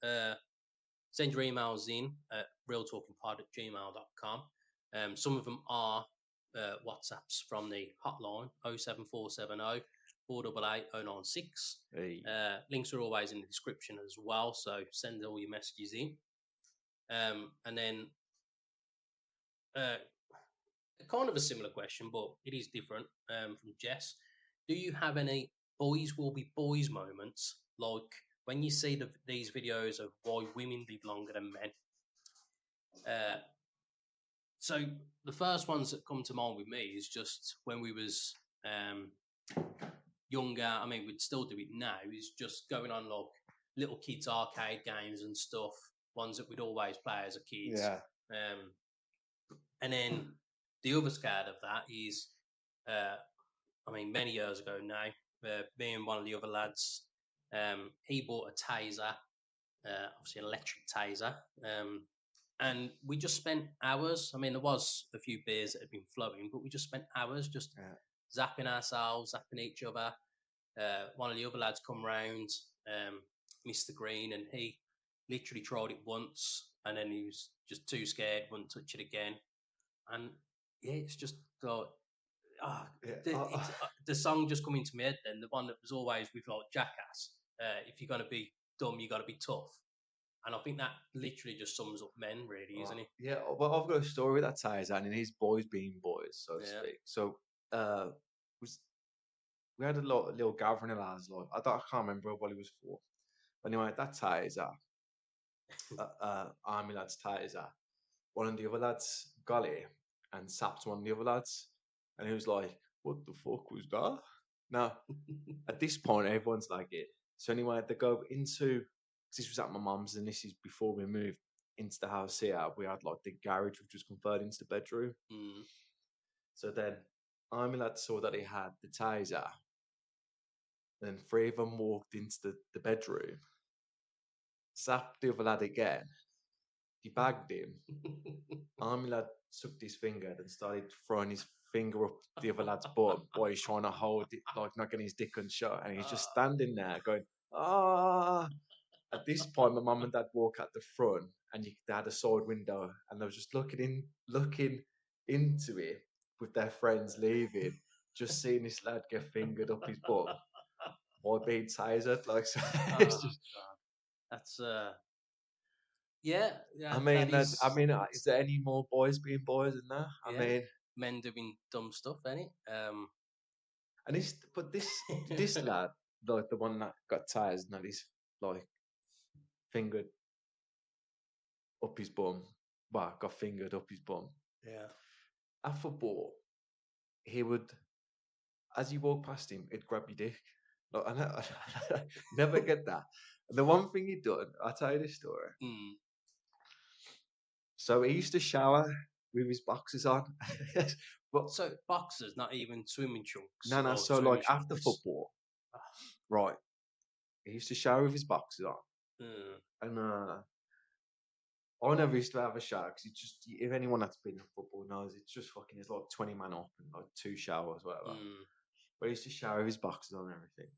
Send your emails in at realtalkingpod@gmail.com. Some of them are WhatsApps from the hotline 07470 488 096. Hey. Links are always in the description as well, so send all your messages in. And then kind of a similar question, but it is different from Jess. Do you have any boys will be boys moments, like when you see these videos of why women live longer than men? So the first ones that come to mind with me is just when we was younger. I mean, we'd still do it now. Is just going on like little kids arcade games and stuff. Ones that we'd always play as a kids. Yeah. And then the other side of that is, I mean, many years ago now, me and one of the other lads, he bought a taser, obviously an electric taser, and we just spent hours. I mean, there was a few beers that had been flowing, but we just spent hours just zapping ourselves, zapping each other. One of the other lads come round, Mr. Green, and he literally tried it once, and then he was just too scared, wouldn't touch it again. And yeah, it's just like, the song just come into my head then, the one that was always with like Jackass. If you're going to be dumb, you got to be tough. And I think that literally just sums up men, really, isn't it? Yeah, well, I've got a story that ties in, and his boys being boys, so to speak. So, we had a little gathering of lads. Like, I can't remember what it was for. But anyway, that taser, army lads taser, one of the other lads got it and sapped one of the other lads, and he was like, "What the fuck was that?" Now, at this point, everyone's like it. So anyway, they go into. This was at my mum's, and this is before we moved into the house here. We had like the garage, which was converted into the bedroom. So then, army lad saw that he had the taser. Then 3 of them walked into the bedroom, zapped the other lad again. He bagged him. Army lad sucked his finger and started throwing his finger up the other lad's butt while he's trying to hold it, like not getting his dick unshut, and he's just standing there going, ah. At this point, my mum and dad walk out the front, and they had a side window, and they were just looking into it with their friends leaving, just seeing this lad get fingered up his butt while being tasered. Like, so it's just. God. That's yeah. I That, mean, that is. is there any more boys being boys than that? I Yeah. mean, Men doing dumb stuff, ain't it? and this lad, like the one that got tased, and he's like fingered up his bum. Well, got fingered up his bum. Yeah. At football, he would, as you walk past him, he'd grab your dick. Like, I never get that. And the one thing he done, I'll tell you this story. Mm. So he used to shower with his boxers on. But So boxers, not even swimming trunks. no. or So swimming like after shorts. football, right? He used to shower with his boxers on, Mm. and I never used to have a shower because it's just, if anyone that's been in football knows, it's just fucking, it's like 20 man up and like 2 showers, whatever. Mm. But he used to shower with his boxers on and everything.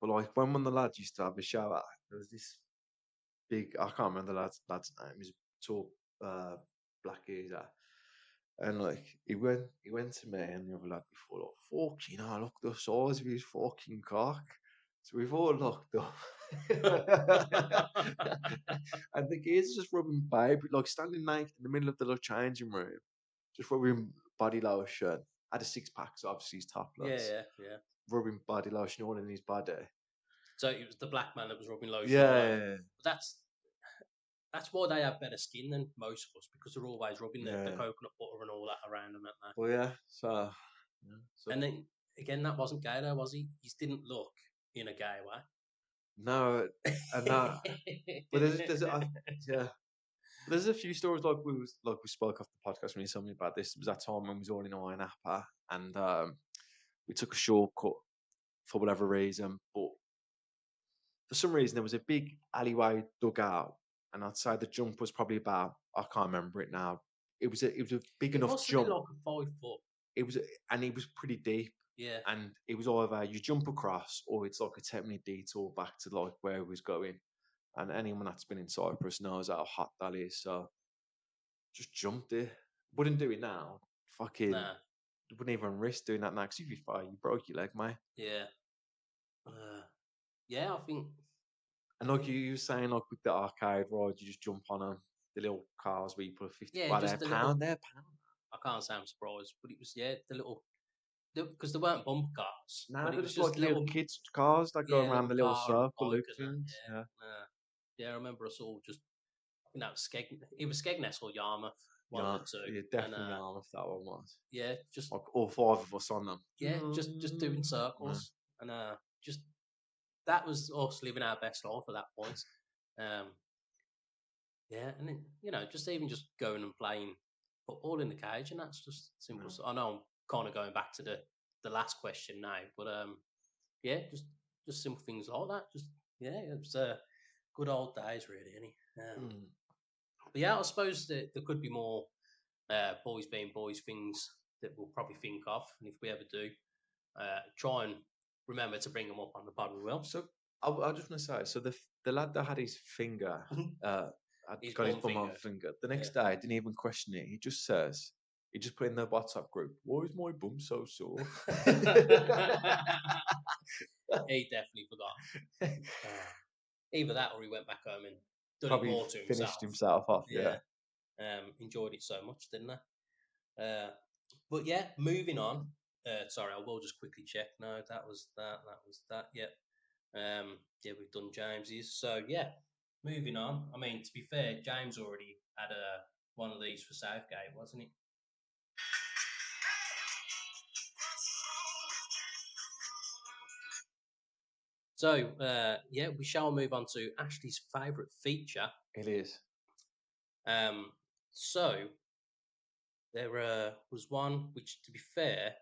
But like when one of the lads used to have a shower, there was this big, I can't remember the lad's name. He's a tall black geezer. And like he went to me and the other lad before, like, fuck, look the size of his fucking cock. So we've all looked up. And the geezer's just rubbing baby, like standing naked in the middle of the little changing room, just rubbing body lotion. Had a 6-pack, so obviously he's topless. Yeah. Rubbing body lotion all in his body. So it was the black man that was rubbing lotion. Yeah. That's why they have better skin than most of us, because they're always rubbing the Yeah. coconut butter and all that around them, aren't they? Well, yeah. So. And then again, that wasn't gay though, was he? He didn't look in a gay way. No, no. But there's a few stories like we spoke off the podcast when you told me about this. It was that time when we was all in Iron Appa and we took a shortcut for whatever reason, but for some reason there was a big alleyway dug out, and I'd say the jump was probably about, I can't remember it now. It was a big It enough must have jump. been like a 5 foot. And it was pretty deep. Yeah. And it was either you jump across or it's like a 10-minute detour back to like where it was going. And anyone that's been in Cyprus knows how hot that is. So just jumped it. Wouldn't do it now. Fucking Nah. wouldn't even risk doing that now because if you fire, you broke your leg, mate. Yeah. Yeah, I think. And like you were saying, like with the arcade ride, you just jump on them, the little cars where you put a 50. Yeah, Well, just they're the pound. I can't say I'm surprised, but it was the little, because there weren't bump cars. Nah, but they're it was just like little kids' cars that go around the little car circle and loop bike and things. that, yeah. I remember us all just. I think that was it was Skegness or Yarmouth, one of the two. Yeah, definitely Yarmouth, that one was. Yeah, just like all 5 of us on them. Yeah, just doing circles, and just that was us living our best life at that point. Yeah, and then just even just going and playing football in the cage, and that's just simple. I know I'm kind of going back to the last question now, but yeah, just simple things like that. Just it was good old days, really. But yeah, I suppose that there could be more boys being boys things that we'll probably think of, and if we ever do, try and remember to bring them up on the pod. We will. So I just want to say, so the lad that had his finger, had His got his bum bum on finger. The next day, didn't even question it. He just says, he just put in the WhatsApp group, "Why is my bum so sore?" He definitely forgot. Either that, or he went back home and done Probably it more to finished himself off. Yeah. Enjoyed it so much, didn't I? But yeah, moving on. Sorry, I will just quickly check. No, that was that. That was that. Yep. Yeah, we've done James's. So yeah, moving on. I mean, to be fair, James already had one of these for Southgate, wasn't he? So yeah, we shall move on to Ashley's favourite feature. It is. So there was one which, to be fair,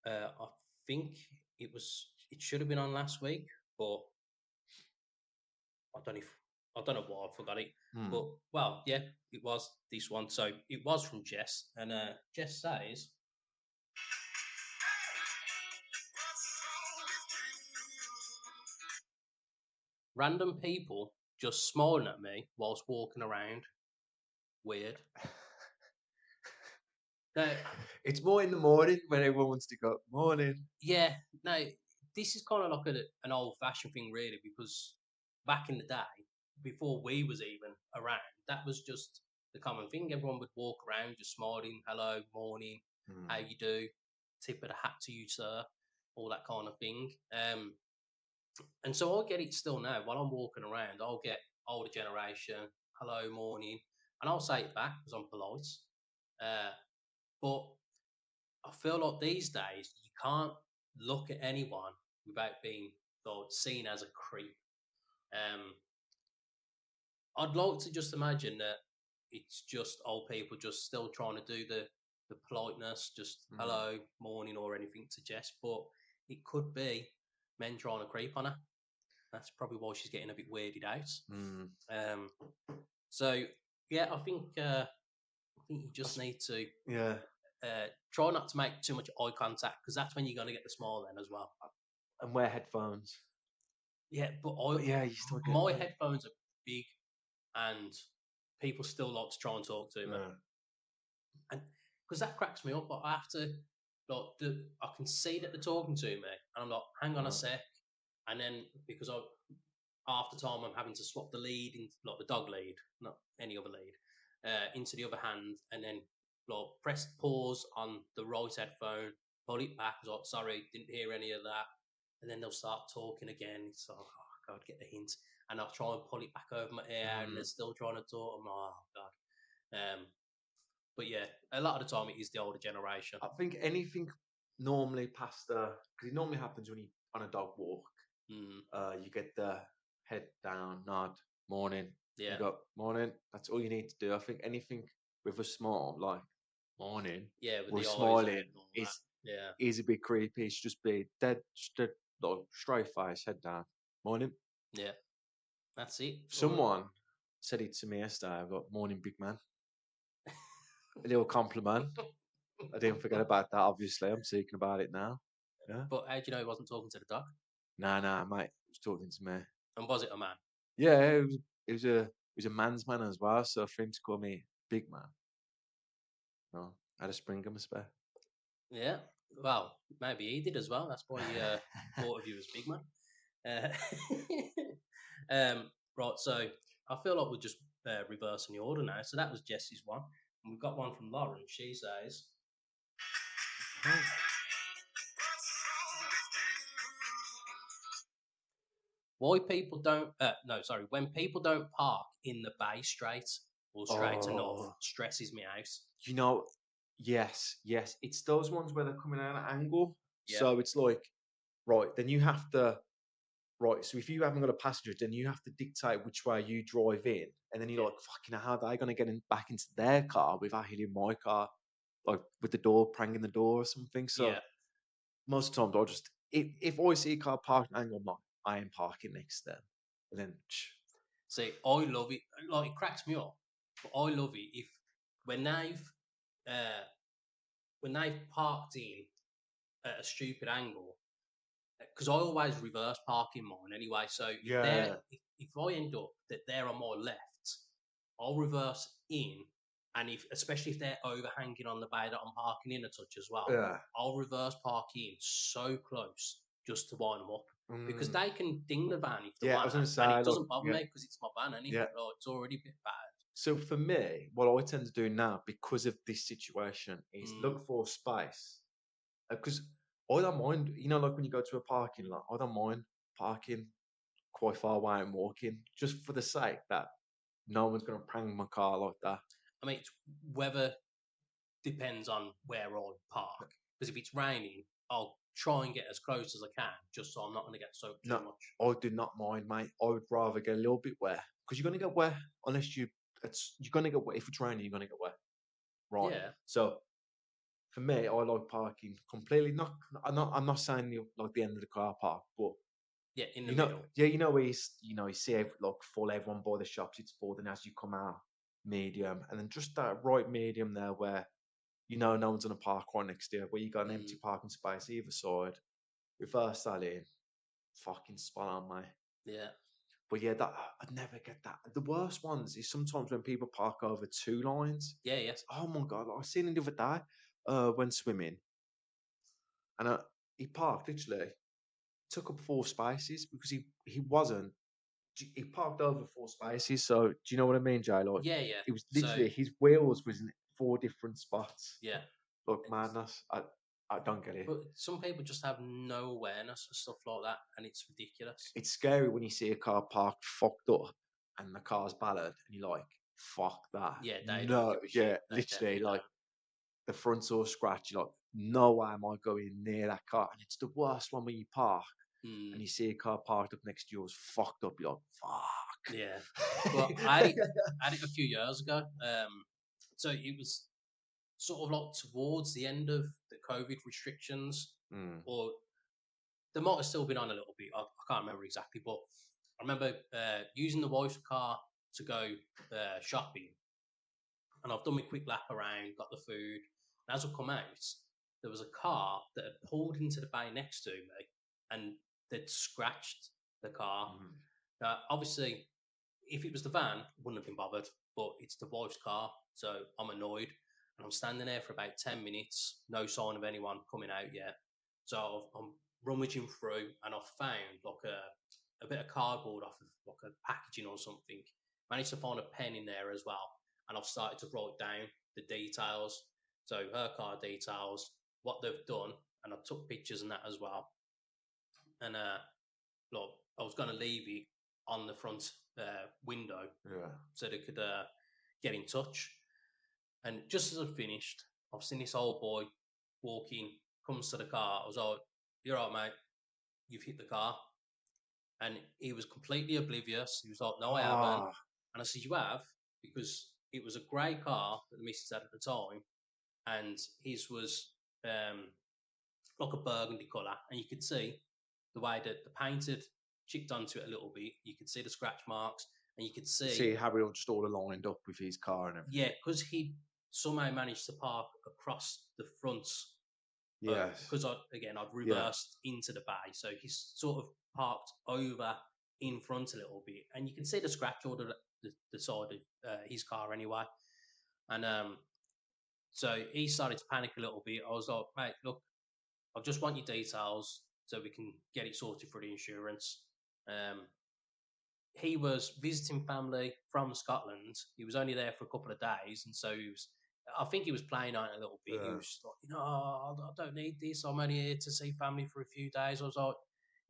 I think it should have been on last week, but I I don't know why I forgot it. Hmm. But, well, yeah, it was this one. So it was from Jess. And Jess says, random people just smiling at me whilst walking around. Weird. No, It's more in the morning when everyone wants to go, morning. yeah, no, this is kind of like an old-fashioned thing, really, because back in the day, before we was even around, that was just the common thing. Everyone would walk around just smiling, hello, morning, how Hmm. you do, tip of the hat to you, sir, all that kind of thing. And so I'll get it still now. While I'm walking around, I'll get older generation, hello, morning, and I'll say it back because I'm polite. But I feel like these days you can't look at anyone without being thought seen as a creep. Um, I'd like to just imagine that it's just old people just still trying to do the politeness, just Hmm. hello, morning, or anything to Jess, but it could be men trying to creep on her. That's probably why she's getting a bit weirded out. Hmm. Um, so yeah, I think you just need to Yeah. try not to make too much eye contact because that's when you're going to get the smile then as well. And wear headphones. Yeah, but But yeah, you still get my that. headphones are big, and people still like to try and talk to me, Yeah. and because that cracks me up. But I have to I can see that they're talking to me, and I'm like, hang on a Right. sec, and then because I half the time I'm having to swap the lead into like the dog lead, not any other lead, into the other hand, and then like press pause on the right headphone, pull it back. Like, sorry, didn't hear any of that, and then they'll start talking again. It's like, oh god, get the hint, and I'll try and pull it back over my ear, and they're still trying to talk. I'm like, oh god. But yeah, a lot of the time it is the older generation. I think anything normally past the, because it normally happens when you on a dog walk. Mm, You get the head down, nod, morning. yeah, You go morning. That's all you need to do. I think anything with a smile, like morning yeah, with or the eyes out smiling, and all that. Yeah, is a bit creepy. It's just be dead, like straight face, head down, morning. yeah, that's it. Someone said it to me yesterday. I got morning, big man. A little compliment. I didn't forget about that. Obviously, I'm thinking about it now. Yeah. But how do you know he wasn't talking to the dog? Nah, mate. He was talking to me. And was it a man? Yeah, it was a man's man as well. So for him to call me big man, no, I had a spring in my spare. Yeah. Well, maybe he did as well. That's why he thought of you as big man. Uh, right. So I feel like we're just reversing the order now. So that was Jesse's one. And we've got one from Lauren. She says, "Why people don't? No, sorry. When people don't park in the Bay straight or straight enough, Oh, stresses me out." you know, yes. It's those ones where they're coming at an angle. Yeah. So it's like, right, then you have to, right. So if you haven't got a passenger, then you have to dictate which way you drive in. And then you're Yeah. like, fucking hell, how are they going to get back into their car without hitting my car? Like with the door, pranging the door or something. So Yeah. most times I'll just, if I see a car parked at an angle, I'm like, I am parking next to them. And then, See, I love it. Like it cracks me up, but I love it if when they've uh, when they've parked in at a stupid angle. Because I always reverse park in mine anyway. So yeah, if I end up that they're on my left, I'll reverse in, and if especially if they're overhanging on the bay that I'm parking in a touch as well, yeah. I'll reverse park in so close just to wind them up. Because Mm. they can ding the van if they Yeah, I want was going to, to and say, it look, doesn't bother yeah, me because it's my van anyway. yeah. Like, it's already a bit bad. So for me, what I tend to do now, because of this situation, is Mm, look for space. Because I don't mind, like when you go to a parking lot, I don't mind parking quite far away and walking, just for the sake that no one's going to prang my car like that. I mean, weather depends on where I park. Because if it's raining, I'll try and get as close as I can, just so I'm not going to get soaked No, too much. I do not mind, mate. I would rather get a little bit wet because you're going to get wet unless you're going to get wet. If it's raining, you're going to get wet. Right. Yeah, So for me, I like parking completely. I'm not saying you like the end of the car park, but Yeah, in the You know, middle. yeah, where you see like full everyone by the shops, it's full, and as you come out, medium, and then just that right medium there where no one's gonna park right next to you, where you got an empty parking space either side. Reverse that in, fucking spot on, mate. Yeah. But yeah, that I'd never get that. The worst ones is sometimes when people park over two lines. Yeah, yeah. Oh my god! Like, I seen it the other day when swimming, and he parked literally took up 4 spaces because he wasn't. He parked over 4 spaces. So do you know what I mean, Jay? Like Yeah, yeah. it was So literally his wheels was in 4 different spots. yeah. Look, It's- madness. I don't get it. But some people just have no awareness of stuff like that, and it's ridiculous. It's scary when you see a car parked fucked up and the car's ballad and you're like, fuck that. Yeah, they don't No, give a shit. yeah, They literally, definitely like don't. the front's all scratched. You're like, no way am I going near that car. And it's the worst one when you park and you see a car parked up next to yours fucked up. You're like, fuck. Yeah. Well, I had it a few years ago. So it was sort of like towards the end of the COVID restrictions, Mm. or they might have still been on a little bit. I can't remember exactly, but I remember using the wife's car to go shopping, and I've done my quick lap around, got the food, and as I come out, there was a car that had pulled into the bay next to me, and they'd scratched the car. Mm. Obviously, if it was the van, wouldn't have been bothered, but it's the wife's car, so I'm annoyed. And I'm standing there for about 10 minutes, no sign of anyone coming out yet. So I'm rummaging through, and I've found like a bit of cardboard off of like a packaging or something. Managed to find a pen in there as well, and I've started to write down the details. So her car details, what they've done, and I took pictures and that as well. And look, I was going to leave it on the front window Yeah. so they could get in touch. And just as I finished, I've seen this old boy walking, comes to the car. I was like, "You're right, mate. You've hit the car." And he was completely oblivious. He was like, "No, I haven't." Ah, And I said, "You have," because it was a grey car that the missus had at the time, and his was like a burgundy colour, and you could see the way that the paint had chipped onto it a little bit. You could see the scratch marks, and you could see how we all just all aligned up with his car and everything. yeah, because he somehow managed to park across the front. Yes. Because I'd Yeah. reversed into the bay, so he's sort of parked over in front a little bit, and you can see the scratch all the side of his car anyway. And so he started to panic a little bit. I was like, "Mate, look, I just want your details so we can get it sorted for the insurance." Um, he was visiting family from Scotland. He was only there for a couple of days, and so he was. I think he was playing on it a little bit. He Yeah. was like, I don't need this. I'm only here to see family for a few days. I was like,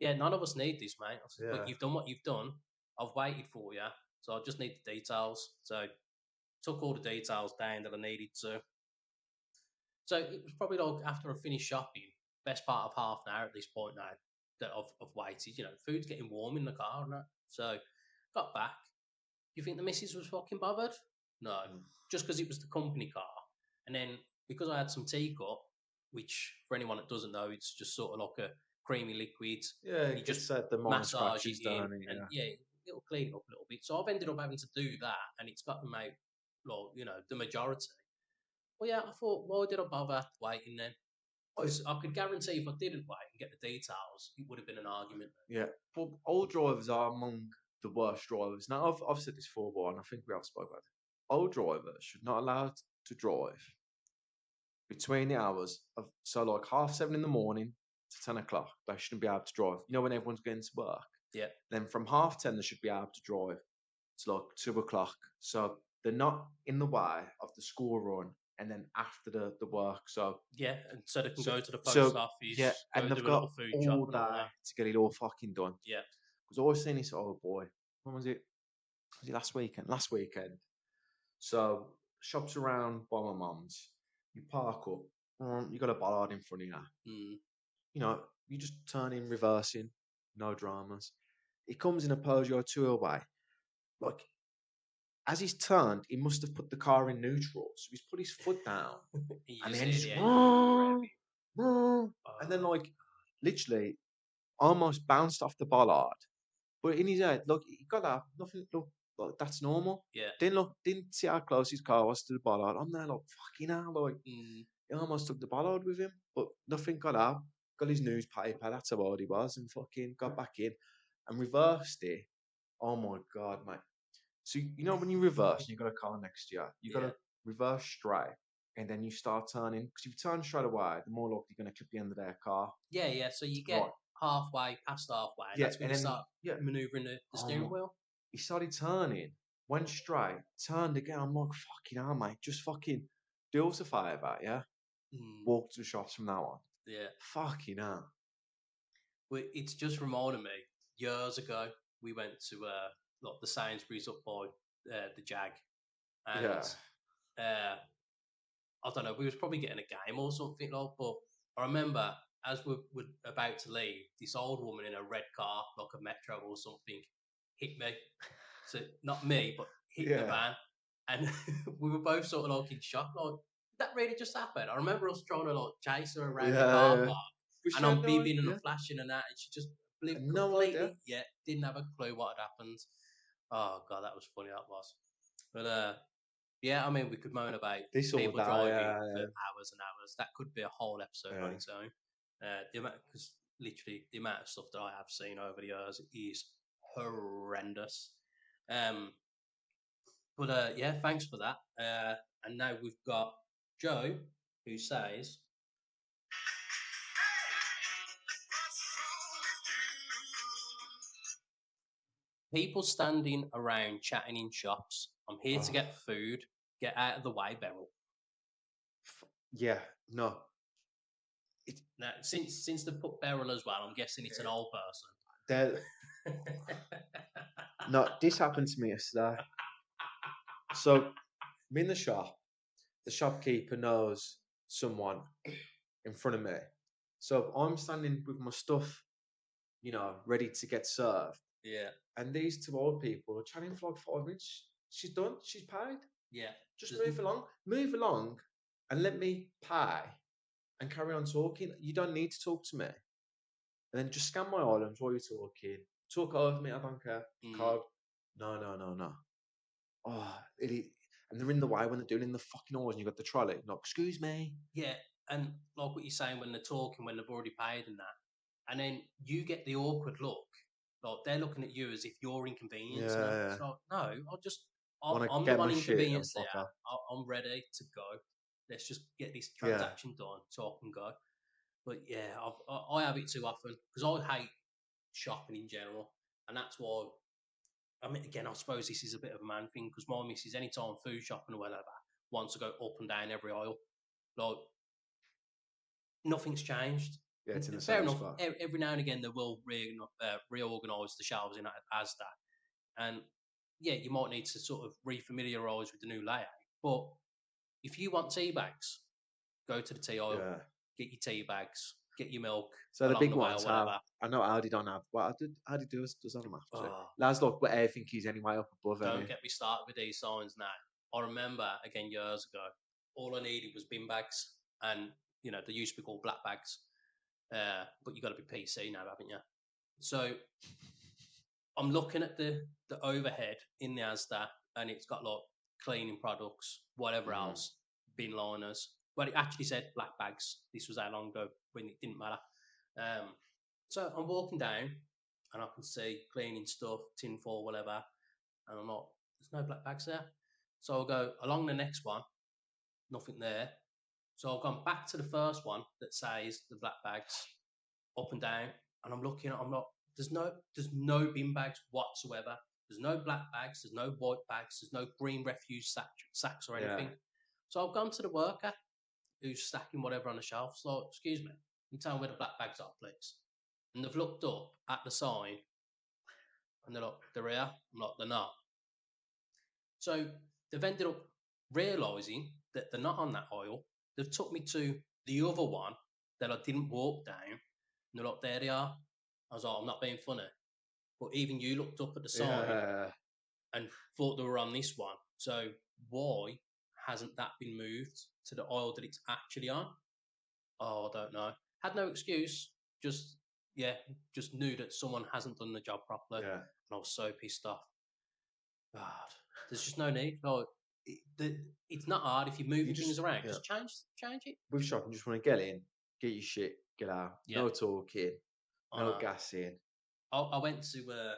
yeah, none of us need this, mate. I said, Yeah. look, you've done what you've done. I've waited for you, so I just need the details. So took all the details down that I needed to. So it was probably like after I finished shopping, best part of half an hour at this point now that I've waited. Food's getting warm in the car and that. So got back. You think the missus was fucking bothered? No, just because it was the company car. And then because I had some teacup, which for anyone that doesn't know, it's just sort of like a creamy liquid. Yeah, You just set the minor massage scratches it in, down. and Yeah. it'll clean it up a little bit. So I've ended up having to do that, and it's got them out, like, the majority. Well, yeah, I thought, why did I bother waiting then? Because I could guarantee if I didn't wait and get the details, it would have been an argument. Yeah, but old drivers are among the worst drivers. Now, I've said this before, and I think we have spoken about it. Old drivers should not allowed to drive between the hours of like 7:30 in the morning to 10 o'clock. They shouldn't be able to drive. When everyone's going to work. Yeah. Then from 10:30 they should be able to drive to like 2 o'clock. So they're not in the way of the school run and then after the work. So yeah, and so they can go to the post so office, yeah, go and do they've a got little food all shop and all day that. to get it all fucking done. Yeah. Because I always seen this old boy. When was it? Was it last weekend? Last weekend. So shops around by my mum's. You park up. You got a bollard in front of you. Mm. You just turn in, reversing, no dramas. He comes in a Peugeot 208. Like, as he's turned, he must have put the car in neutral. So he's put his foot down. You And just then hear just the engine revving. and then like literally almost bounced off the bollard. But in his head, look, he got that. Nothing. Look, that's normal. Yeah. Didn't see how close his car was to the bollard. I'm there, like, fucking hell, like. Mm. He almost took the bollard with him, but nothing got out. Got his newspaper, that's how old he was, and fucking got back in and reversed it. Oh my god, mate. So you know when you reverse and you got a car next to you, you got to reverse straight, and then you start turning. Because if you turn straight away, the more likely you're going to clip the end of their car. Yeah. So you get Right. halfway, past halfway. Yeah, That's when and you then start maneuvering the steering wheel. He started turning, went straight, turned again. I'm like, fucking hell, mate. Just fucking do us a favour, yeah? Mm. Walk to the shops from now on. Yeah. Fucking hell. Well, it's just reminded me, years ago, we went to like the Sainsbury's up by the Jag. And I don't know, we was probably getting a game or something, like, but I remember as we're about to leave, this old woman in a red car, like a Metro or something, hit me. So not me, but hit the van. And we were both sort of like in shock, like, did that really just happen? I remember us trying to like chase her around the car park. And I'm beeping and I'm flashing and that, and she just completely, didn't have a clue what had happened. Oh god, that was funny. That was, but yeah, I mean, we could moan about people driving for hours and hours. That could be a whole episode on its own. Because literally the amount of stuff that I have seen over the years is horrendous. But yeah, thanks for that. And now we've got Joe, who says, people standing around chatting in shops. I'm here to get food. Get out of the way, Beryl. Yeah, no. Now, since they put Beryl as well, I'm guessing it's an old person. No, this happened to me yesterday. So, I'm in the shop. The shopkeeper knows someone in front of me. So, I'm standing with my stuff, ready to get served. Yeah. And these two old people are chatting for like 5 minutes. She's done. She's paid. Yeah. Just move along. Move along and let me pay and carry on talking. You don't need to talk to me. And then just scan my items while you're talking. Talk over me. I don't care. Card. No. Oh, and they're in the way when they're doing in the fucking oars and you've got the trolley. No, excuse me. Yeah. And like what you're saying, when they're talking, when they've already paid and that. And then you get the awkward look. Like they're looking at you as if you're inconvenienced. Yeah. It's like, no, I'm the one inconvenienced there. off. I'm ready to go. Let's just get this transaction done so I can go. But yeah, I have it too often because I hate shopping in general. And that's why, I mean, again, I suppose this is a bit of a man thing because my missus, anytime food shopping or whatever, wants to go up and down every aisle. Like, nothing's changed. Yeah, it's in the Fair same enough. spot. Every now and again, they will reorganise the shelves in Asda. And yeah, you might need to sort of refamiliarise with the new layout. But if you want tea bags, go to the tea aisle, get your tea bags, get your milk. So the big ones have. I know Howdy don't have. Well, Howdy does have them after. Lads, look, but everything is anyway up above. Don't get me started with these signs now. I remember again years ago, all I needed was bin bags, and they used to be called black bags. But you got to be PC now, haven't you? So I'm looking at the overhead in the Asda, and it's got like cleaning products, whatever else, bin liners. Well, it actually said black bags. This was how long ago when it didn't matter. So I'm walking down, and I can see cleaning stuff, tin foil, whatever, and I'm like, there's no black bags there. So I'll go along the next one, nothing there. So I've gone back to the first one that says the black bags, up and down, and I'm looking. I'm not. There's no bin bags whatsoever. There's no black bags. There's no white bags. There's no green refuse sacks or anything. So I've gone to the worker who's stacking whatever on the shelf. So, excuse me, can you tell me where the black bags are, please? And they've looked up at the sign, and they're like, they're here. I'm like, they're not. So they've ended up realising that they're not on that aisle. They've took me to the other one that I didn't walk down. And they're like, there they are. I was like, I'm not being funny. But even you looked up at the sign and thought they were on this one. So why hasn't that been moved to the aisle that it's actually on? Oh, I don't know. Had no excuse. Just, just knew that someone hasn't done the job properly, Yeah. and I was so pissed off. God, there's just no need. Like, it's not hard if you're moving just- things around. yeah. Just change it. With shopping, just want to get in, get your shit, get out. Yeah. No talking, I no know. gassing. I went to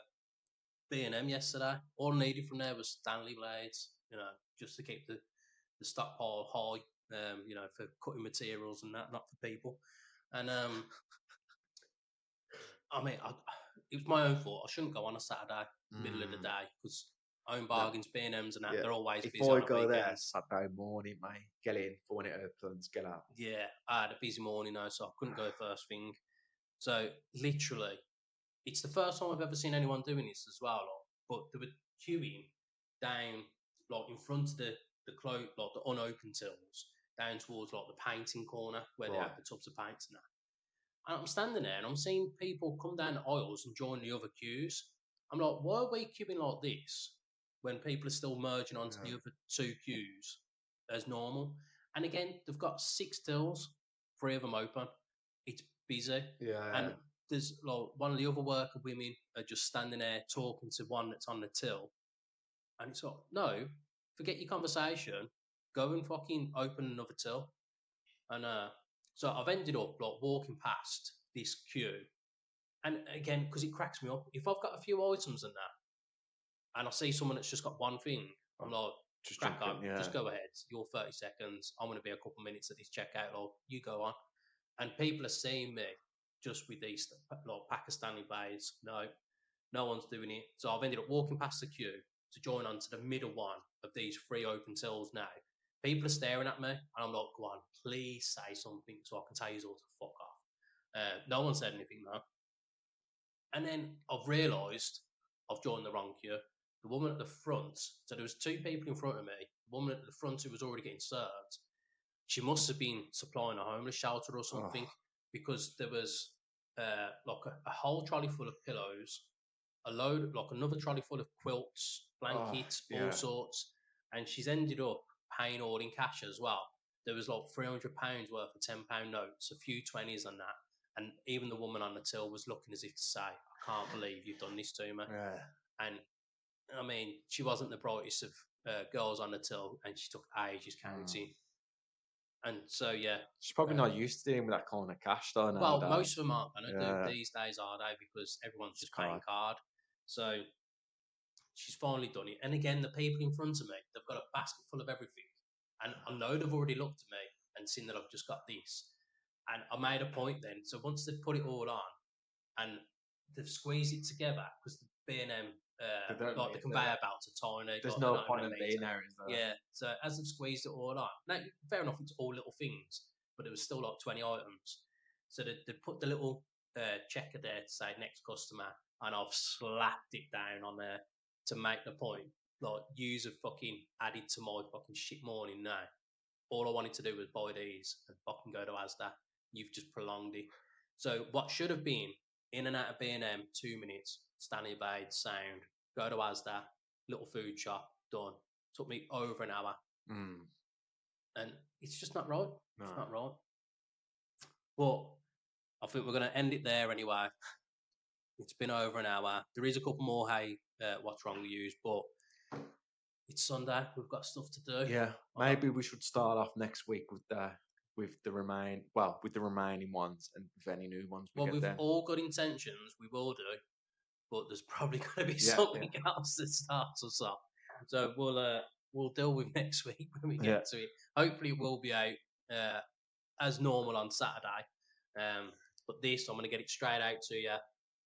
B&M yesterday. All I needed from there was Stanley blades, just to keep the stockpile high, for cutting materials and that, not for people. And I mean, it was my own fault. I shouldn't go on a Saturday, middle of the day, because own bargains, B&Ms and that, Yeah. they're always If busy I on a go there weekend. Saturday morning, mate, get in for when it opens, get out. Yeah, I had a busy morning though, so I couldn't go first thing. So literally, it's the first time I've ever seen anyone doing this as well. But they were queuing down, like in front of the like the unopened tills, down towards like the painting corner where they Right. have the tubs of paints and that. And I'm standing there and I'm seeing people come down the aisles and join the other queues. I'm like, why are we queuing like this when people are still merging onto the other two queues as normal? And again, they've got 6 tills, 3 of them open. It's busy. Yeah. And there's like one of the other worker women are just standing there talking to one that's on the till. And it's like, no, forget your conversation. Go and fucking open another till. And so I've ended up like walking past this queue. And again, because it cracks me up, if I've got a few items in that and I see someone that's just got one thing, I'm like, Just crack jump on, in, yeah. just go ahead. You're 30 seconds. I'm going to be a couple minutes at this checkout, or you go on. And people are seeing me just with these like Pakistani blades. No one's doing it. So I've ended up walking past the queue to join onto the middle one of these 3 open tills now. People are staring at me, and I'm like, go on, please say something so I can tell you all to fuck off. No one said anything though. And then I've realised I've joined the wrong queue. The woman at the front, so there was 2 people in front of me. The woman at the front who was already getting served, she must have been supplying a homeless shelter or something, because there was like a whole trolley full of pillows, a load, like another trolley full of quilts, blankets, all sorts, and she's ended up paying all in cash as well. There was like £300 worth of £10 notes, a few 20s and that, and even the woman on the till was looking as if to say, "I can't believe you've done this to me." Yeah. And I mean, she wasn't the brightest of girls on the till, and she took ages counting. And so, yeah. She's probably not used to dealing with that kind of cash, though. Well, Nowadays. most of them aren't going to Yeah. do these days, are they? Because everyone's just card. paying card. So she's finally done it. And again, the people in front of me, they've got a basket full of everything. And I know they've already looked at me and seen that I've just got this. And I made a point then. So once they've put it all on and they've squeezed it together, because the B&M, like the conveyor belts are tiny. There's like, no they're not point even in a being metre. there, is there? Yeah. So as they've squeezed it all on, now fair enough, it's all little things, but it was still like 20 items. So they put the little checker there to say next customer, and I've slapped it down on there to make the point. Like, yous have fucking added to my fucking shit morning now. All I wanted to do was buy these and fucking go to Asda. You've just prolonged it. So what should have been in and out of B&M 2 minutes, Stanley Blade, sound, go to Asda, little food shop, done. Took me over an hour. And it's just not right. No. It's not right. But I think we're going to end it there anyway. It's been over an hour. There is a couple more, hey, what's wrong with you, but it's Sunday. We've got stuff to do. Yeah, maybe we should start off next week with the remaining ones and with any new ones we Well, get we've then. all good intentions. We will do, but there's probably going to be something else that starts us off. So we'll deal with next week when we get to it. Hopefully, it will be out as normal on Saturday. But this, I'm going to get it straight out to you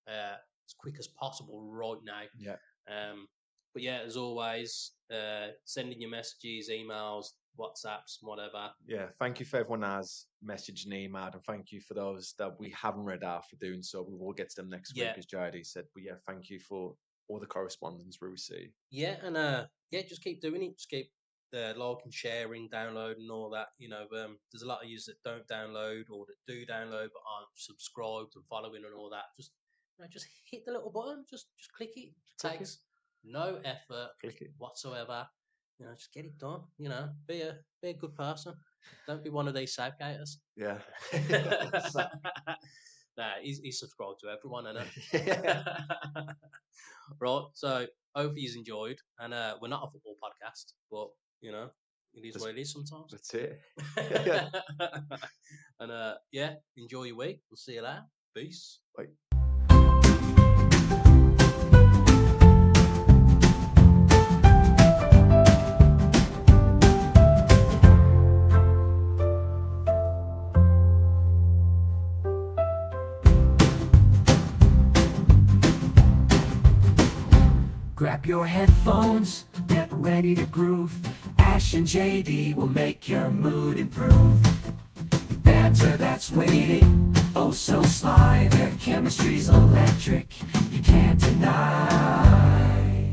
as quick as possible right now. Yeah. But yeah, as always, sending your messages, emails, WhatsApps, whatever. Yeah, thank you for everyone that has messaged and emailed, and thank you for those that we haven't read out for doing so. We will get to them next week, as JD said. But yeah, thank you for all the correspondence we receive. Yeah, and just keep doing it. Just keep liking, sharing, downloading, all that. There's a lot of users that don't download or that do download but aren't subscribed and following and all that. Just hit the little button. Just click it. It takes no effort whatsoever. Just get it done. Be a good person. Don't be one of these safegators. Yeah. Nah, he's subscribed to everyone, and Yeah. right. So hopefully you've enjoyed, and we're not a football podcast, but you know it is what it is sometimes. That's it. And yeah, enjoy your week. We'll see you later. Peace. Like, Grab your headphones, get ready to groove. Ash and JD will make your mood improve. Banter that's waiting, oh so sly. Their chemistry's electric, you can't deny.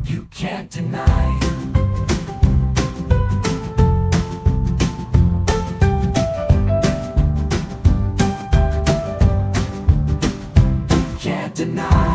You can't deny. Can't deny.